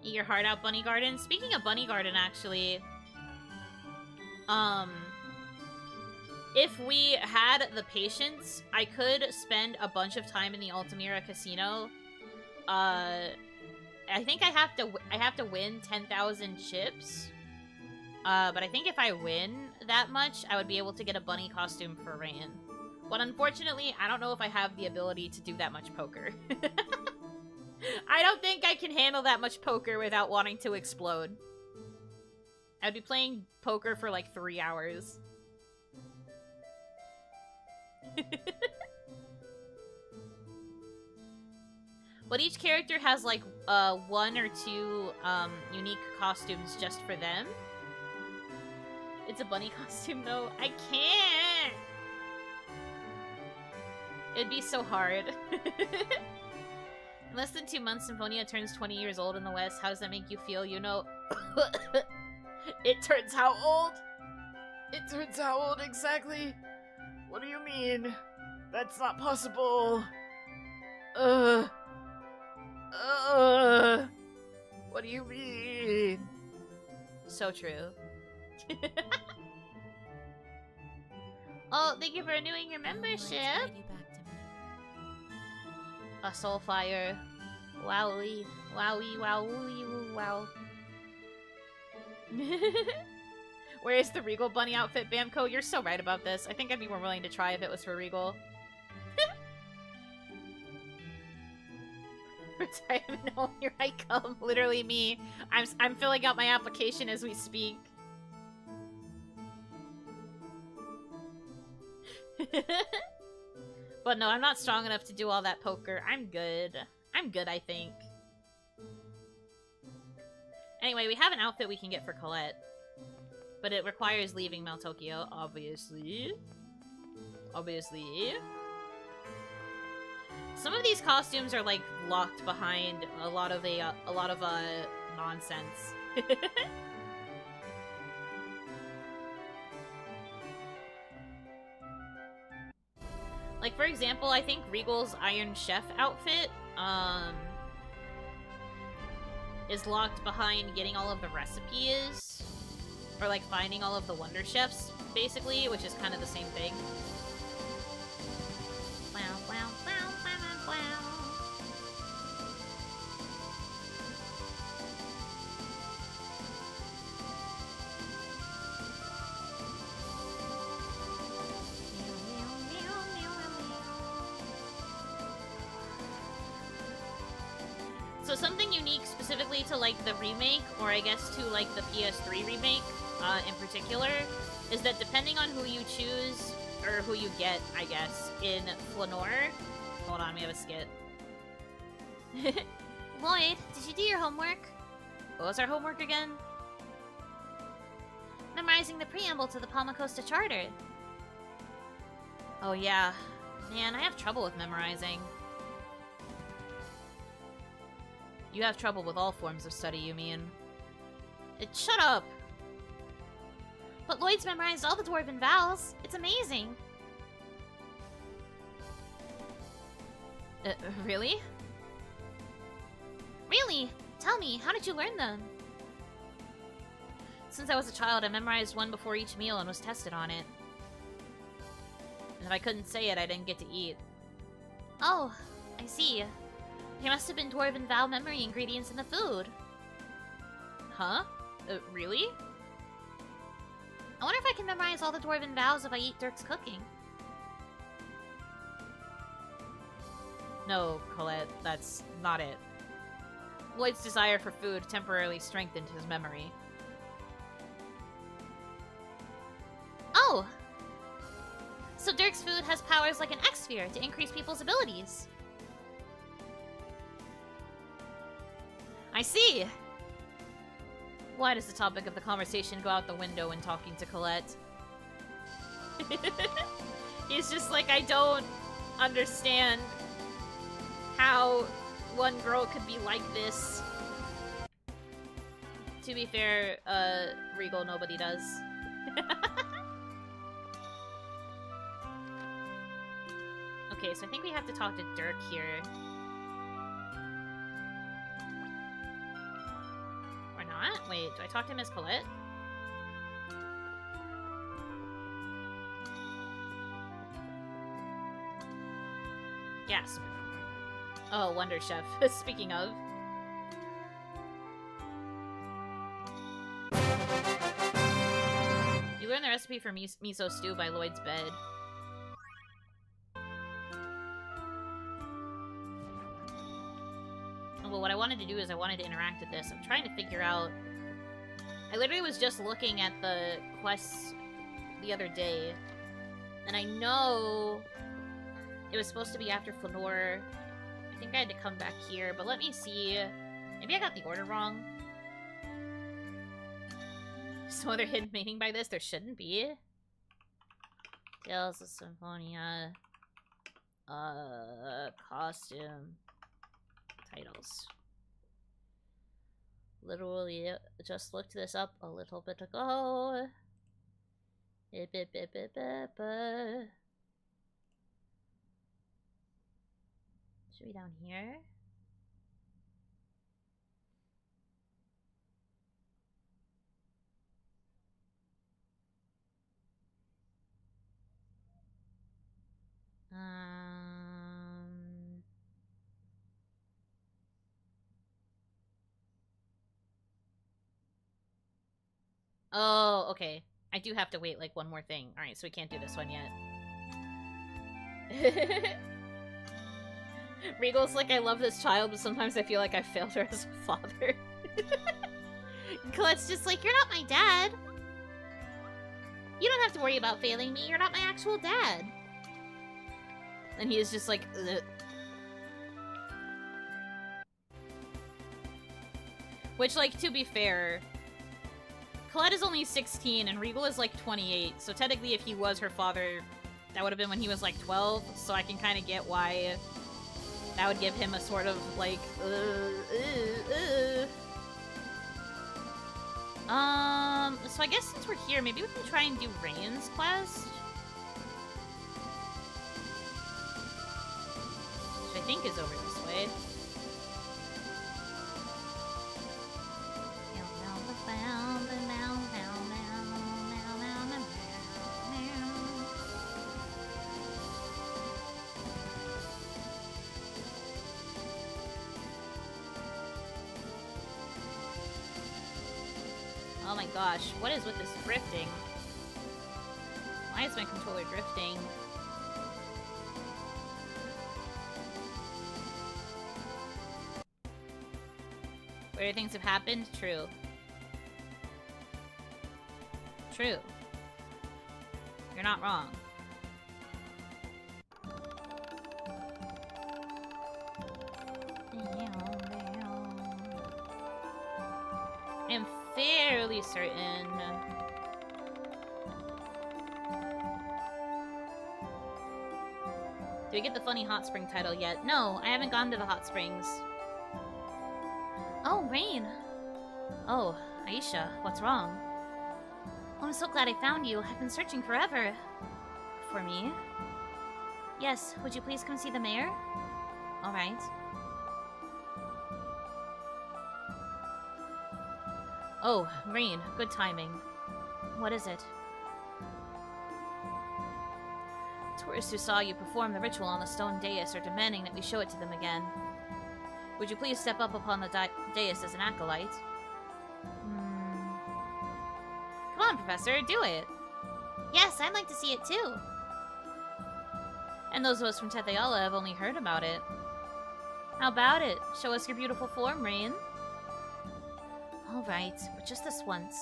Eat your heart out, Bunny Garden. Speaking of Bunny Garden, actually, if we had the patience, I could spend a bunch of time in the Altamira Casino. I think I have to win 10,000 chips. But I think if I win that much, I would be able to get a bunny costume for Rain. But unfortunately, I don't know if I have the ability to do that much poker. I don't think I can handle that much poker without wanting to explode. I'd be playing poker for like 3 hours. But each character has like 1 or 2 unique costumes just for them. It's a bunny costume though. I can't! It'd be so hard. In less than 2 months, Symphonia turns 20 years old in the West. How does that make you feel? You know... It turns how old? It turns how old exactly? What do you mean? That's not possible. What do you mean? So true. Oh, thank you for renewing your membership. A soul fire. Wowie. Wowie, wowie, wow. Where's the Regal bunny outfit, Bamco? You're so right about this. I think I'd be more willing to try if it was for Regal. Retirement home, here I come. Literally me. I'm filling out my application as we speak. But no, I'm not strong enough to do all that poker. I'm good. I'm good, I think. Anyway, we have an outfit we can get for Colette. But it requires leaving Mount Tokyo, obviously. Obviously. Some of these costumes are like locked behind a lot of nonsense. Like, for example, I think Regal's Iron Chef outfit, is locked behind getting all of the recipes, or like finding all of the Wonder Chefs, basically, which is kind of the same thing. Wow, wow, wow, wow, wow. So something unique specifically to like the remake, or I guess to like the PS3 remake in particular, is that depending on who you choose, or who you get, I guess, in Flanoir, Hold on, we have a skit. Lloyd, did you do your homework? What was our homework again? Memorizing the preamble to the Palma Costa Charter. Oh yeah. Man, I have trouble with memorizing. You have trouble with all forms of study, you mean? Shut up! But Lloyd's memorized all the Dwarven vowels. It's amazing. Really? Really? Tell me, how did you learn them? Since I was a child, I memorized one before each meal and was tested on it. And if I couldn't say it, I didn't get to eat. Oh, I see. There must have been Dwarven vowel memory ingredients in the food. Huh? Really? I wonder if I can memorize all the Dwarven vowels if I eat Dirk's cooking. No, Colette, that's not it. Lloyd's desire for food temporarily strengthened his memory. Oh! So Dirk's food has powers like an X-Sphere to increase people's abilities. I see! Why does the topic of the conversation go out the window when talking to Colette? He's just like, I don't understand how one girl could be like this. To be fair, Regal, nobody does. Okay, so I think we have to talk to Dirk here. Or not? Wait, do I talk to him as Colette? Gasp. Oh, Wonder Chef. Speaking of. You learned the recipe for miso stew by Lloyd's bed. Oh, well, what I wanted to do is I wanted to interact with this. I'm trying to figure out... I literally was just looking at the quests the other day. And I know it was supposed to be after Flanoir. I think I had to come back here, but let me see. Maybe I got the order wrong. Some other hidden meaning by this? There shouldn't be. Tales of Symphonia. Costume. Titles. Literally just looked this up a little bit ago. Should be down here. Oh, okay. I do have to wait like one more thing. Alright, so we can't do this one yet. Regal's like, I love this child, but sometimes I feel like I failed her as a father. Colette's just like, you're not my dad. You don't have to worry about failing me. You're not my actual dad. And he is just like, ugh. Which, like, to be fair, Colette is only 16 and Regal is like 28, so technically if he was her father, that would have been when he was like 12, so I can kind of get why that would give him a sort of like, so I guess since we're here, maybe we can try and do Rain's quest? Which I think is over this way. Oh my gosh, what is with this drifting? Why is my controller drifting? Weird things have happened? True. True. You're not wrong. fairly certain. Do we get the funny hot spring title yet? No, I haven't gone to the hot springs. Oh, Rain. Oh, Aisha, what's wrong? Oh, I'm so glad I found you. I've been searching forever. For me? Yes, would you please come see the mayor? Alright. Oh, Rain, good timing. What is it? Tourists who saw you perform the ritual on the stone dais are demanding that we show it to them again. Would you please step up upon the dais as an acolyte? Come on, Professor, do it! Yes, I'd like to see it too! And those of us from Tetheala have only heard about it. How about it? Show us your beautiful form, Rain. Alright, but just this once.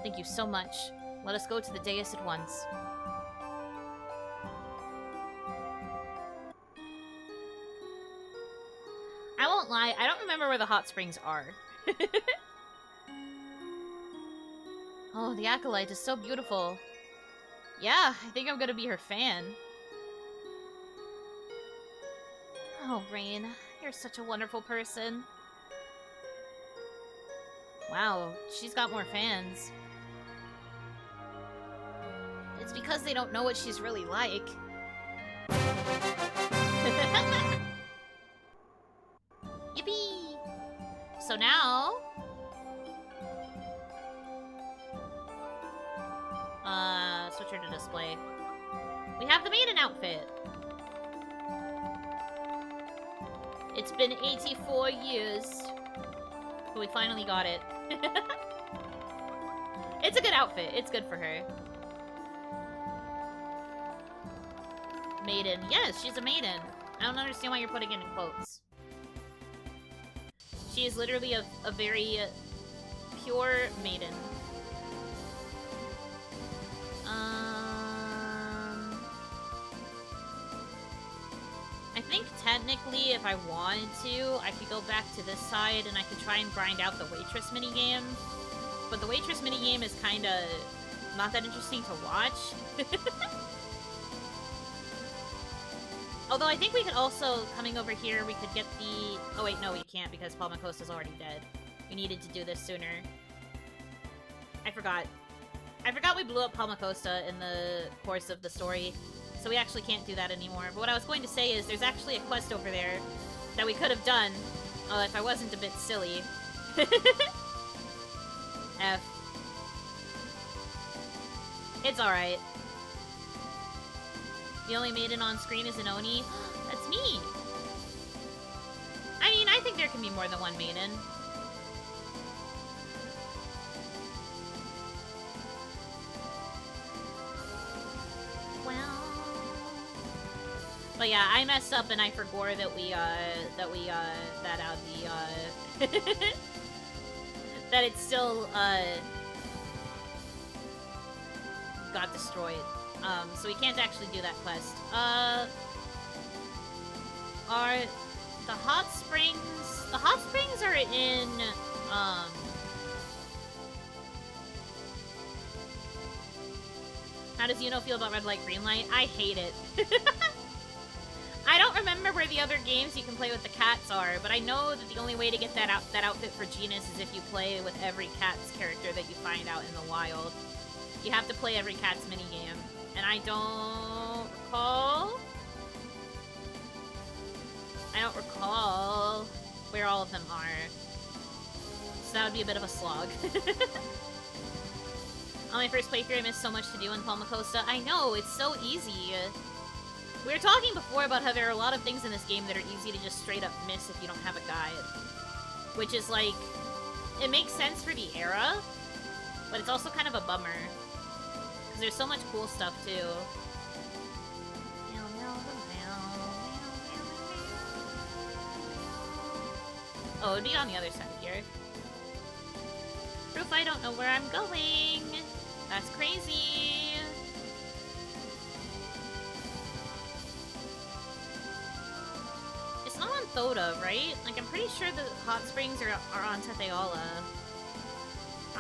Thank you so much. Let us go to the dais at once. I won't lie, I don't remember where the hot springs are. Oh, the acolyte is so beautiful. Yeah, I think I'm gonna be her fan. Oh, Rain, you're such a wonderful person. Wow, she's got more fans. It's because they don't know what she's really like. Yippee! So now... switch her to display. We have the maiden outfit! It's been 84 years, but we finally got it. It's a good outfit. It's good for her. Maiden. Yes, she's a maiden. I don't understand why you're putting it in quotes. She is literally a very pure maiden. I think technically if I wanted to, I could go back to this side and I could try and grind out the waitress minigame. But the waitress minigame is kinda not that interesting to watch. Although I think we could also, coming over here, we could get the... Oh wait, no we can't because Paul Macosta's already dead. We needed to do this sooner. I forgot. I forgot we blew up Paul Macosta in the course of the story. So we actually can't do that anymore. But what I was going to say is there's actually a quest over there that we could have done if I wasn't a bit silly. F. It's alright. The only maiden on screen is an Oni. That's me! I mean, I think there can be more than one maiden. But yeah, I messed up and I forgot that that it still, got destroyed. So we can't actually do that quest. Are the hot springs... The hot springs are in, How does Yuno feel about red light, green light? I hate it. I don't remember where the other games you can play with the cats are, but I know that the only way to get that outfit for Genus is if you play with every cat's character that you find out in the wild. You have to play every cat's minigame. And I don't recall where all of them are. So that would be a bit of a slog. On my first playthrough, I missed so much to do in Paul Macosta. I know, it's so easy. We were talking before about how there are a lot of things in this game that are easy to just straight up miss if you don't have a guide. Which is like, it makes sense for the era, but it's also kind of a bummer. Because there's so much cool stuff too. Oh, it'd be on the other side here. Proof I don't know where I'm going. That's crazy. It's not on Thoda, right? Like, I'm pretty sure the hot springs are on Tetheala.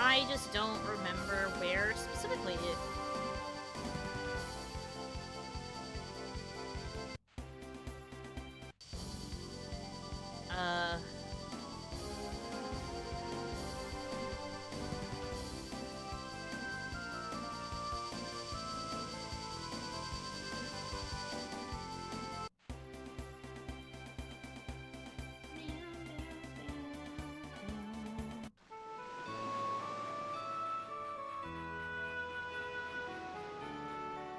I just don't remember where specifically.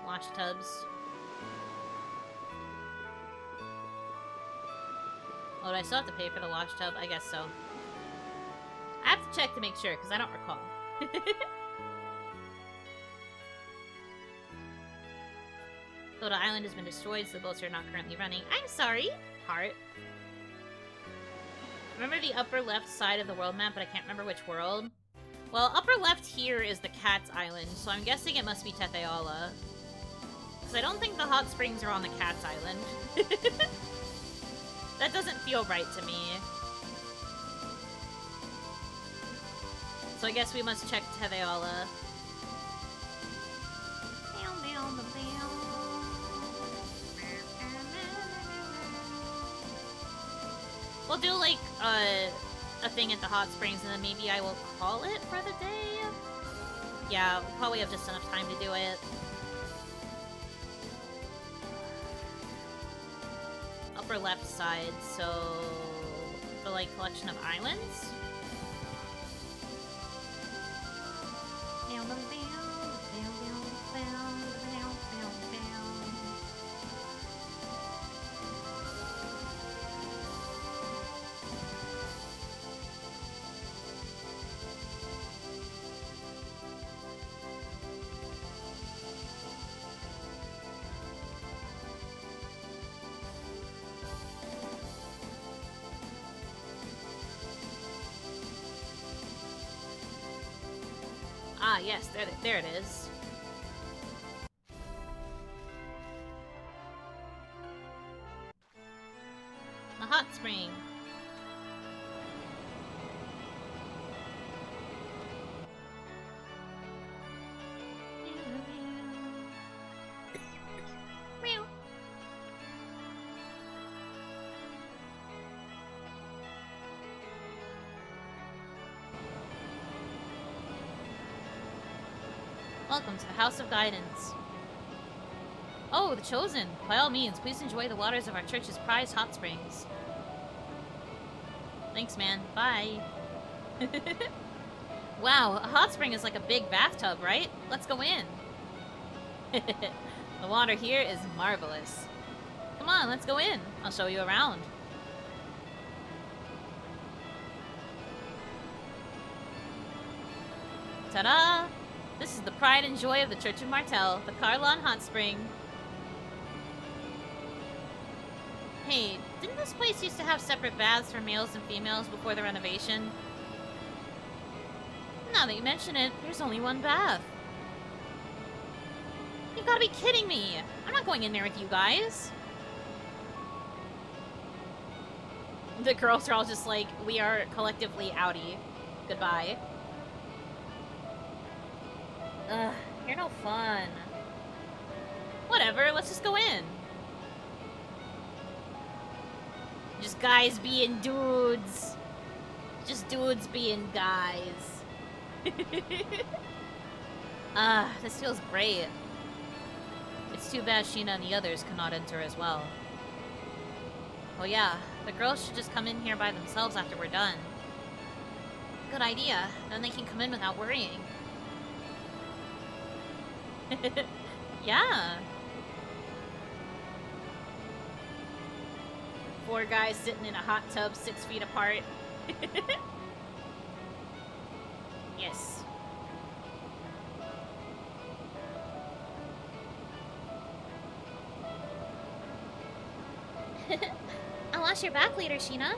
Wash tubs. Oh, do I still have to pay for the wash tub? I guess so. I have to check to make sure, because I don't recall. Thoda Island has been destroyed, so the boats are not currently running. I'm sorry! Heart. Remember the upper left side of the world map, but I can't remember which world? Well, upper left here is the Cat's Island, so I'm guessing it must be Tetheala. Because I don't think the hot springs are on the Cat's Island. That doesn't feel right to me. So I guess we must check Tetheala. We'll do, like, a thing at the hot springs, and then maybe I will call it for the day? Yeah, we'll probably have just enough time to do it. Upper left side, so... the, like, collection of islands? Ah, yes, there it is. The hot spring. Meow. Welcome to the House of Guidance. Oh, the Chosen! By all means, please enjoy the waters of our church's prized hot springs. Thanks, man. Bye. Wow, a hot spring is like a big bathtub, right? Let's go in. The water here is marvelous. Come on, let's go in. I'll show you around. Ta-da! This is the pride and joy of the Church of Martel, the Carlon Hot Spring. Hey, didn't this place used to have separate baths for males and females before the renovation? Now that you mention it, there's only one bath. You've got to be kidding me! I'm not going in there with you guys. The girls are all just like, we are collectively outie. Goodbye. Ugh, you're no fun. Whatever, let's just go in. Just guys being dudes. Just dudes being guys. This feels great. It's too bad Sheena and the others cannot enter as well. Oh yeah, the girls should just come in here by themselves after we're done. Good idea. Then they can come in without worrying. Yeah. 4 guys sitting in a hot tub 6 feet apart. Yes. I'll wash your back later, Sheena.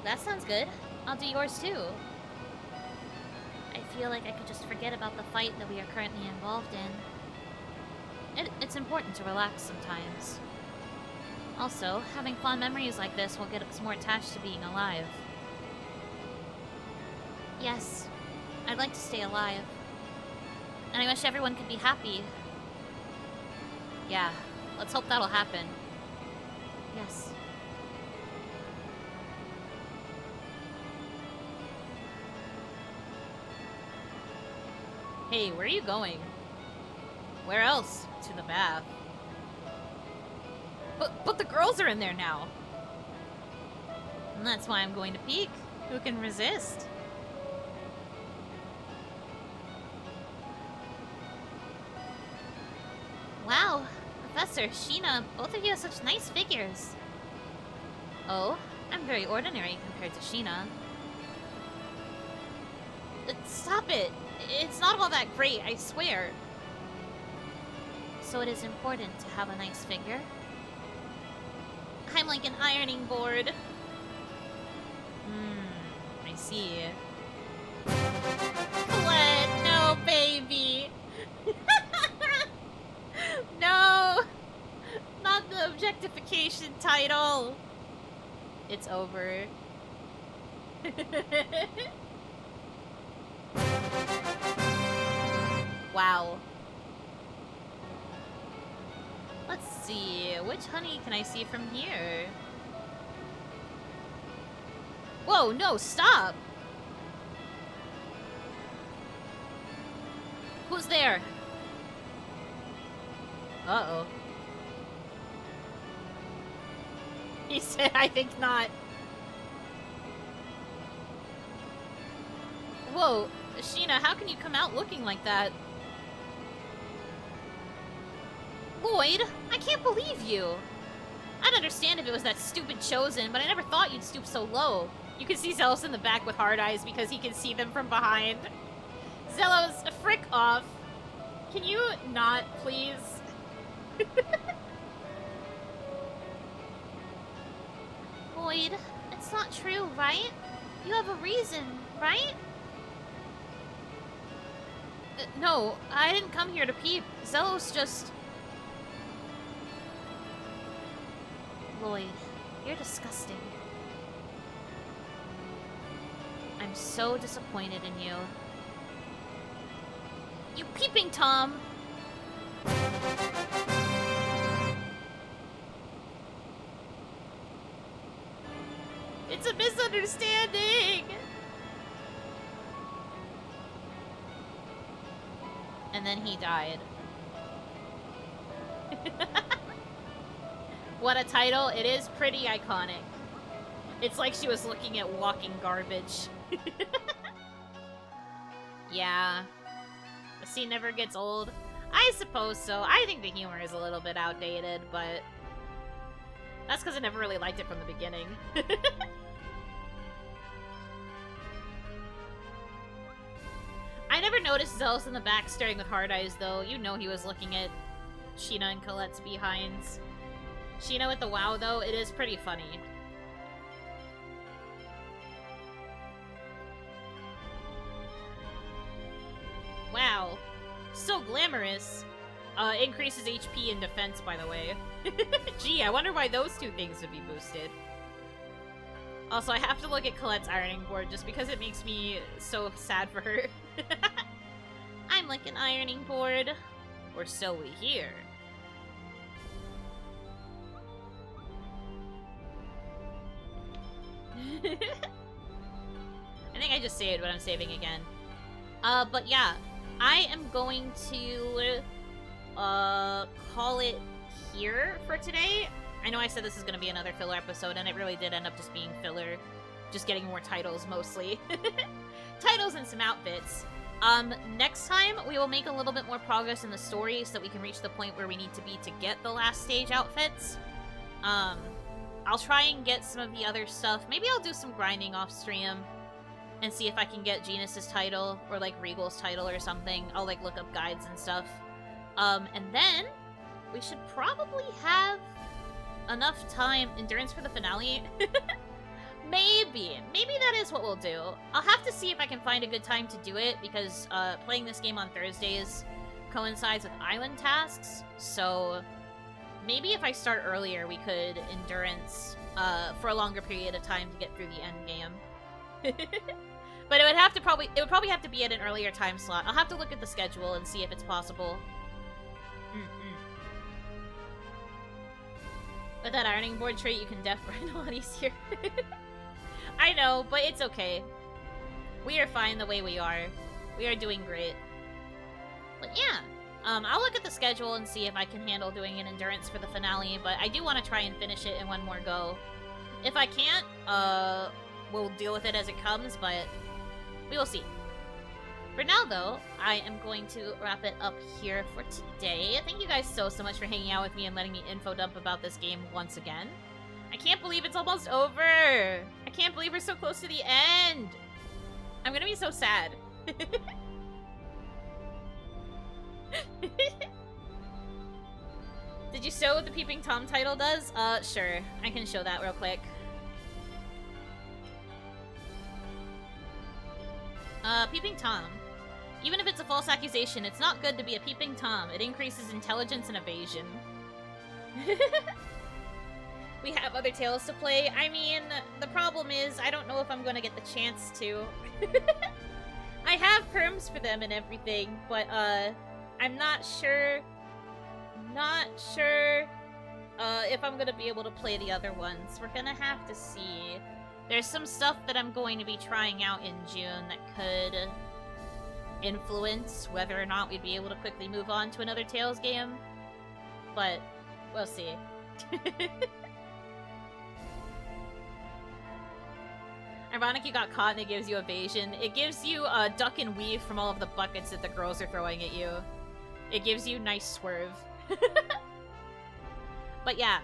That sounds good. I'll do yours too. I feel like I could just forget about the fight that we are currently involved in. It's important to relax sometimes. Also, having fond memories like this will get us more attached to being alive. Yes. I'd like to stay alive. And I wish everyone could be happy. Yeah, let's hope that'll happen. Yes. Hey, where are you going? Where else? To the bath. But the girls are in there now. And that's why I'm going to peek. Who can resist? Wow, Professor, Sheena, both of you have such nice figures. Oh, I'm very ordinary compared to Sheena. Stop it! It's not all that great, I swear. So it is important to have a nice figure? I'm like an ironing board. I see. What? No, baby! No! Not the objectification title! It's over. Wow. Let's see, which honey can I see from here? Whoa, no, stop! Who's there? Uh-oh. He said, I think not. Whoa, Sheena, how can you come out looking like that? Lloyd, I can't believe you. I'd understand if it was that stupid Chosen, but I never thought you'd stoop so low. You can see Zelos in the back with hard eyes because he can see them from behind. Zelos, frick off. Can you not, please? Lloyd, it's not true, right? You have a reason, right? No, I didn't come here to peep. Zelos just... Lloyd, you're disgusting. I'm so disappointed in you. You peeping Tom! It's a misunderstanding! And then he died. What a title. It is pretty iconic. It's like she was looking at walking garbage. Yeah. The scene never gets old. I suppose so. I think the humor is a little bit outdated, but... that's because I never really liked it from the beginning. I never noticed Zelos in the back staring with hard eyes, though. You know he was looking at Sheena and Colette's behinds. Sheena with the wow, though, it is pretty funny. Wow. So glamorous. Increases HP and defense, by the way. Gee, I wonder why those two things would be boosted. Also, I have to look at Colette's ironing board just because it makes me so sad for her. I'm like an ironing board. Or so we hear. I think I just saved, but I'm saving again. But yeah, I am going to call it here for today. I know I said this is going to be another filler episode, and it really did end up just being filler. Just getting more titles, mostly. Titles and some outfits. Next time, we will make a little bit more progress in the story so that we can reach the point where we need to be to get the last stage outfits. I'll try and get some of the other stuff. Maybe I'll do some grinding off stream and see if I can get Genus's title or like Regal's title or something. I'll like look up guides and stuff. And then we should probably have enough time, endurance for the finale. Maybe that is what we'll do. I'll have to see if I can find a good time to do it because playing this game on Thursdays coincides with island tasks. So maybe if I start earlier, we could endurance for a longer period of time to get through the end game. But it would probably have to be at an earlier time slot. I'll have to look at the schedule and see if it's possible. With that ironing board trait, you can def grind on easier. I know, but it's okay. We are fine the way we are. We are doing great. But yeah, I'll look at the schedule and see if I can handle doing an endurance for the finale, but I do want to try and finish it in one more go. If I can't, we'll deal with it as it comes, but we will see. For now, though, I am going to wrap it up here for today. Thank you guys so much for hanging out with me and letting me info dump about this game once again. I can't believe it's almost over! I can't believe we're so close to the end! I'm gonna be so sad. Did you show what the Peeping Tom title does? Sure. I can show that real quick. Peeping Tom. Even if it's a false accusation, it's not good to be a Peeping Tom. It increases intelligence and evasion. We have other tales to play. I mean, the problem is, I don't know if I'm gonna get the chance to. I have perms for them and everything, but, I'm not sure if I'm gonna be able to play the other ones. We're gonna have to see. There's some stuff that I'm going to be trying out in June that could influence whether or not we'd be able to quickly move on to another Tales game. But, we'll see. Ironic you got caught and it gives you evasion. It gives you duck and weave from all of the buckets that the girls are throwing at you. It gives you nice swerve. But yeah,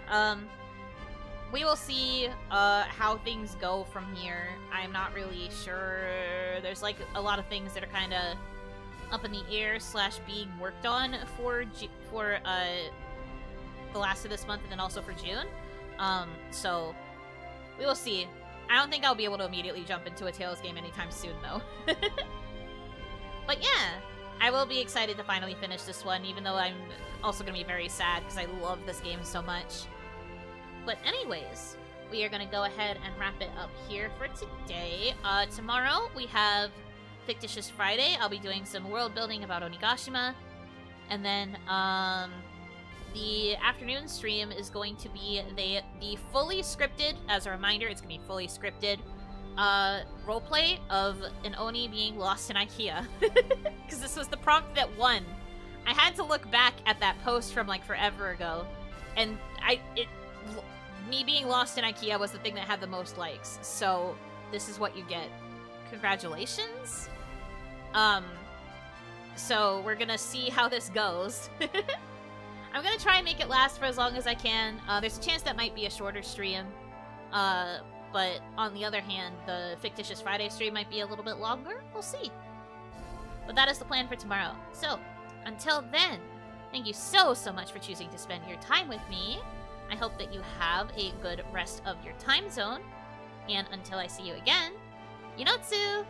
we will see how things go from here. I'm not really sure. There's like a lot of things that are kind of up in the air / being worked on for the last of this month and then also for June. So we will see. I don't think I'll be able to immediately jump into a Tales game anytime soon though. But yeah, I will be excited to finally finish this one, even though I'm also going to be very sad because I love this game so much. But anyways, we are going to go ahead and wrap it up here for today. Tomorrow we have Fictitious Friday. I'll be doing some world building about Onigashima. And then the afternoon stream is going to be the fully scripted, as a reminder, it's going to be fully scripted roleplay of an Oni being lost in IKEA. Because this was the prompt that won. I had to look back at that post from like forever ago. And me being lost in IKEA was the thing that had the most likes. So this is what you get. Congratulations. So we're gonna see how this goes. I'm gonna try and make it last for as long as I can. There's a chance that might be a shorter stream. But on the other hand, the Fictitious Friday stream might be a little bit longer. We'll see. But that is the plan for tomorrow. So, until then, thank you so much for choosing to spend your time with me. I hope that you have a good rest of your time zone. And until I see you again, Yunotsu!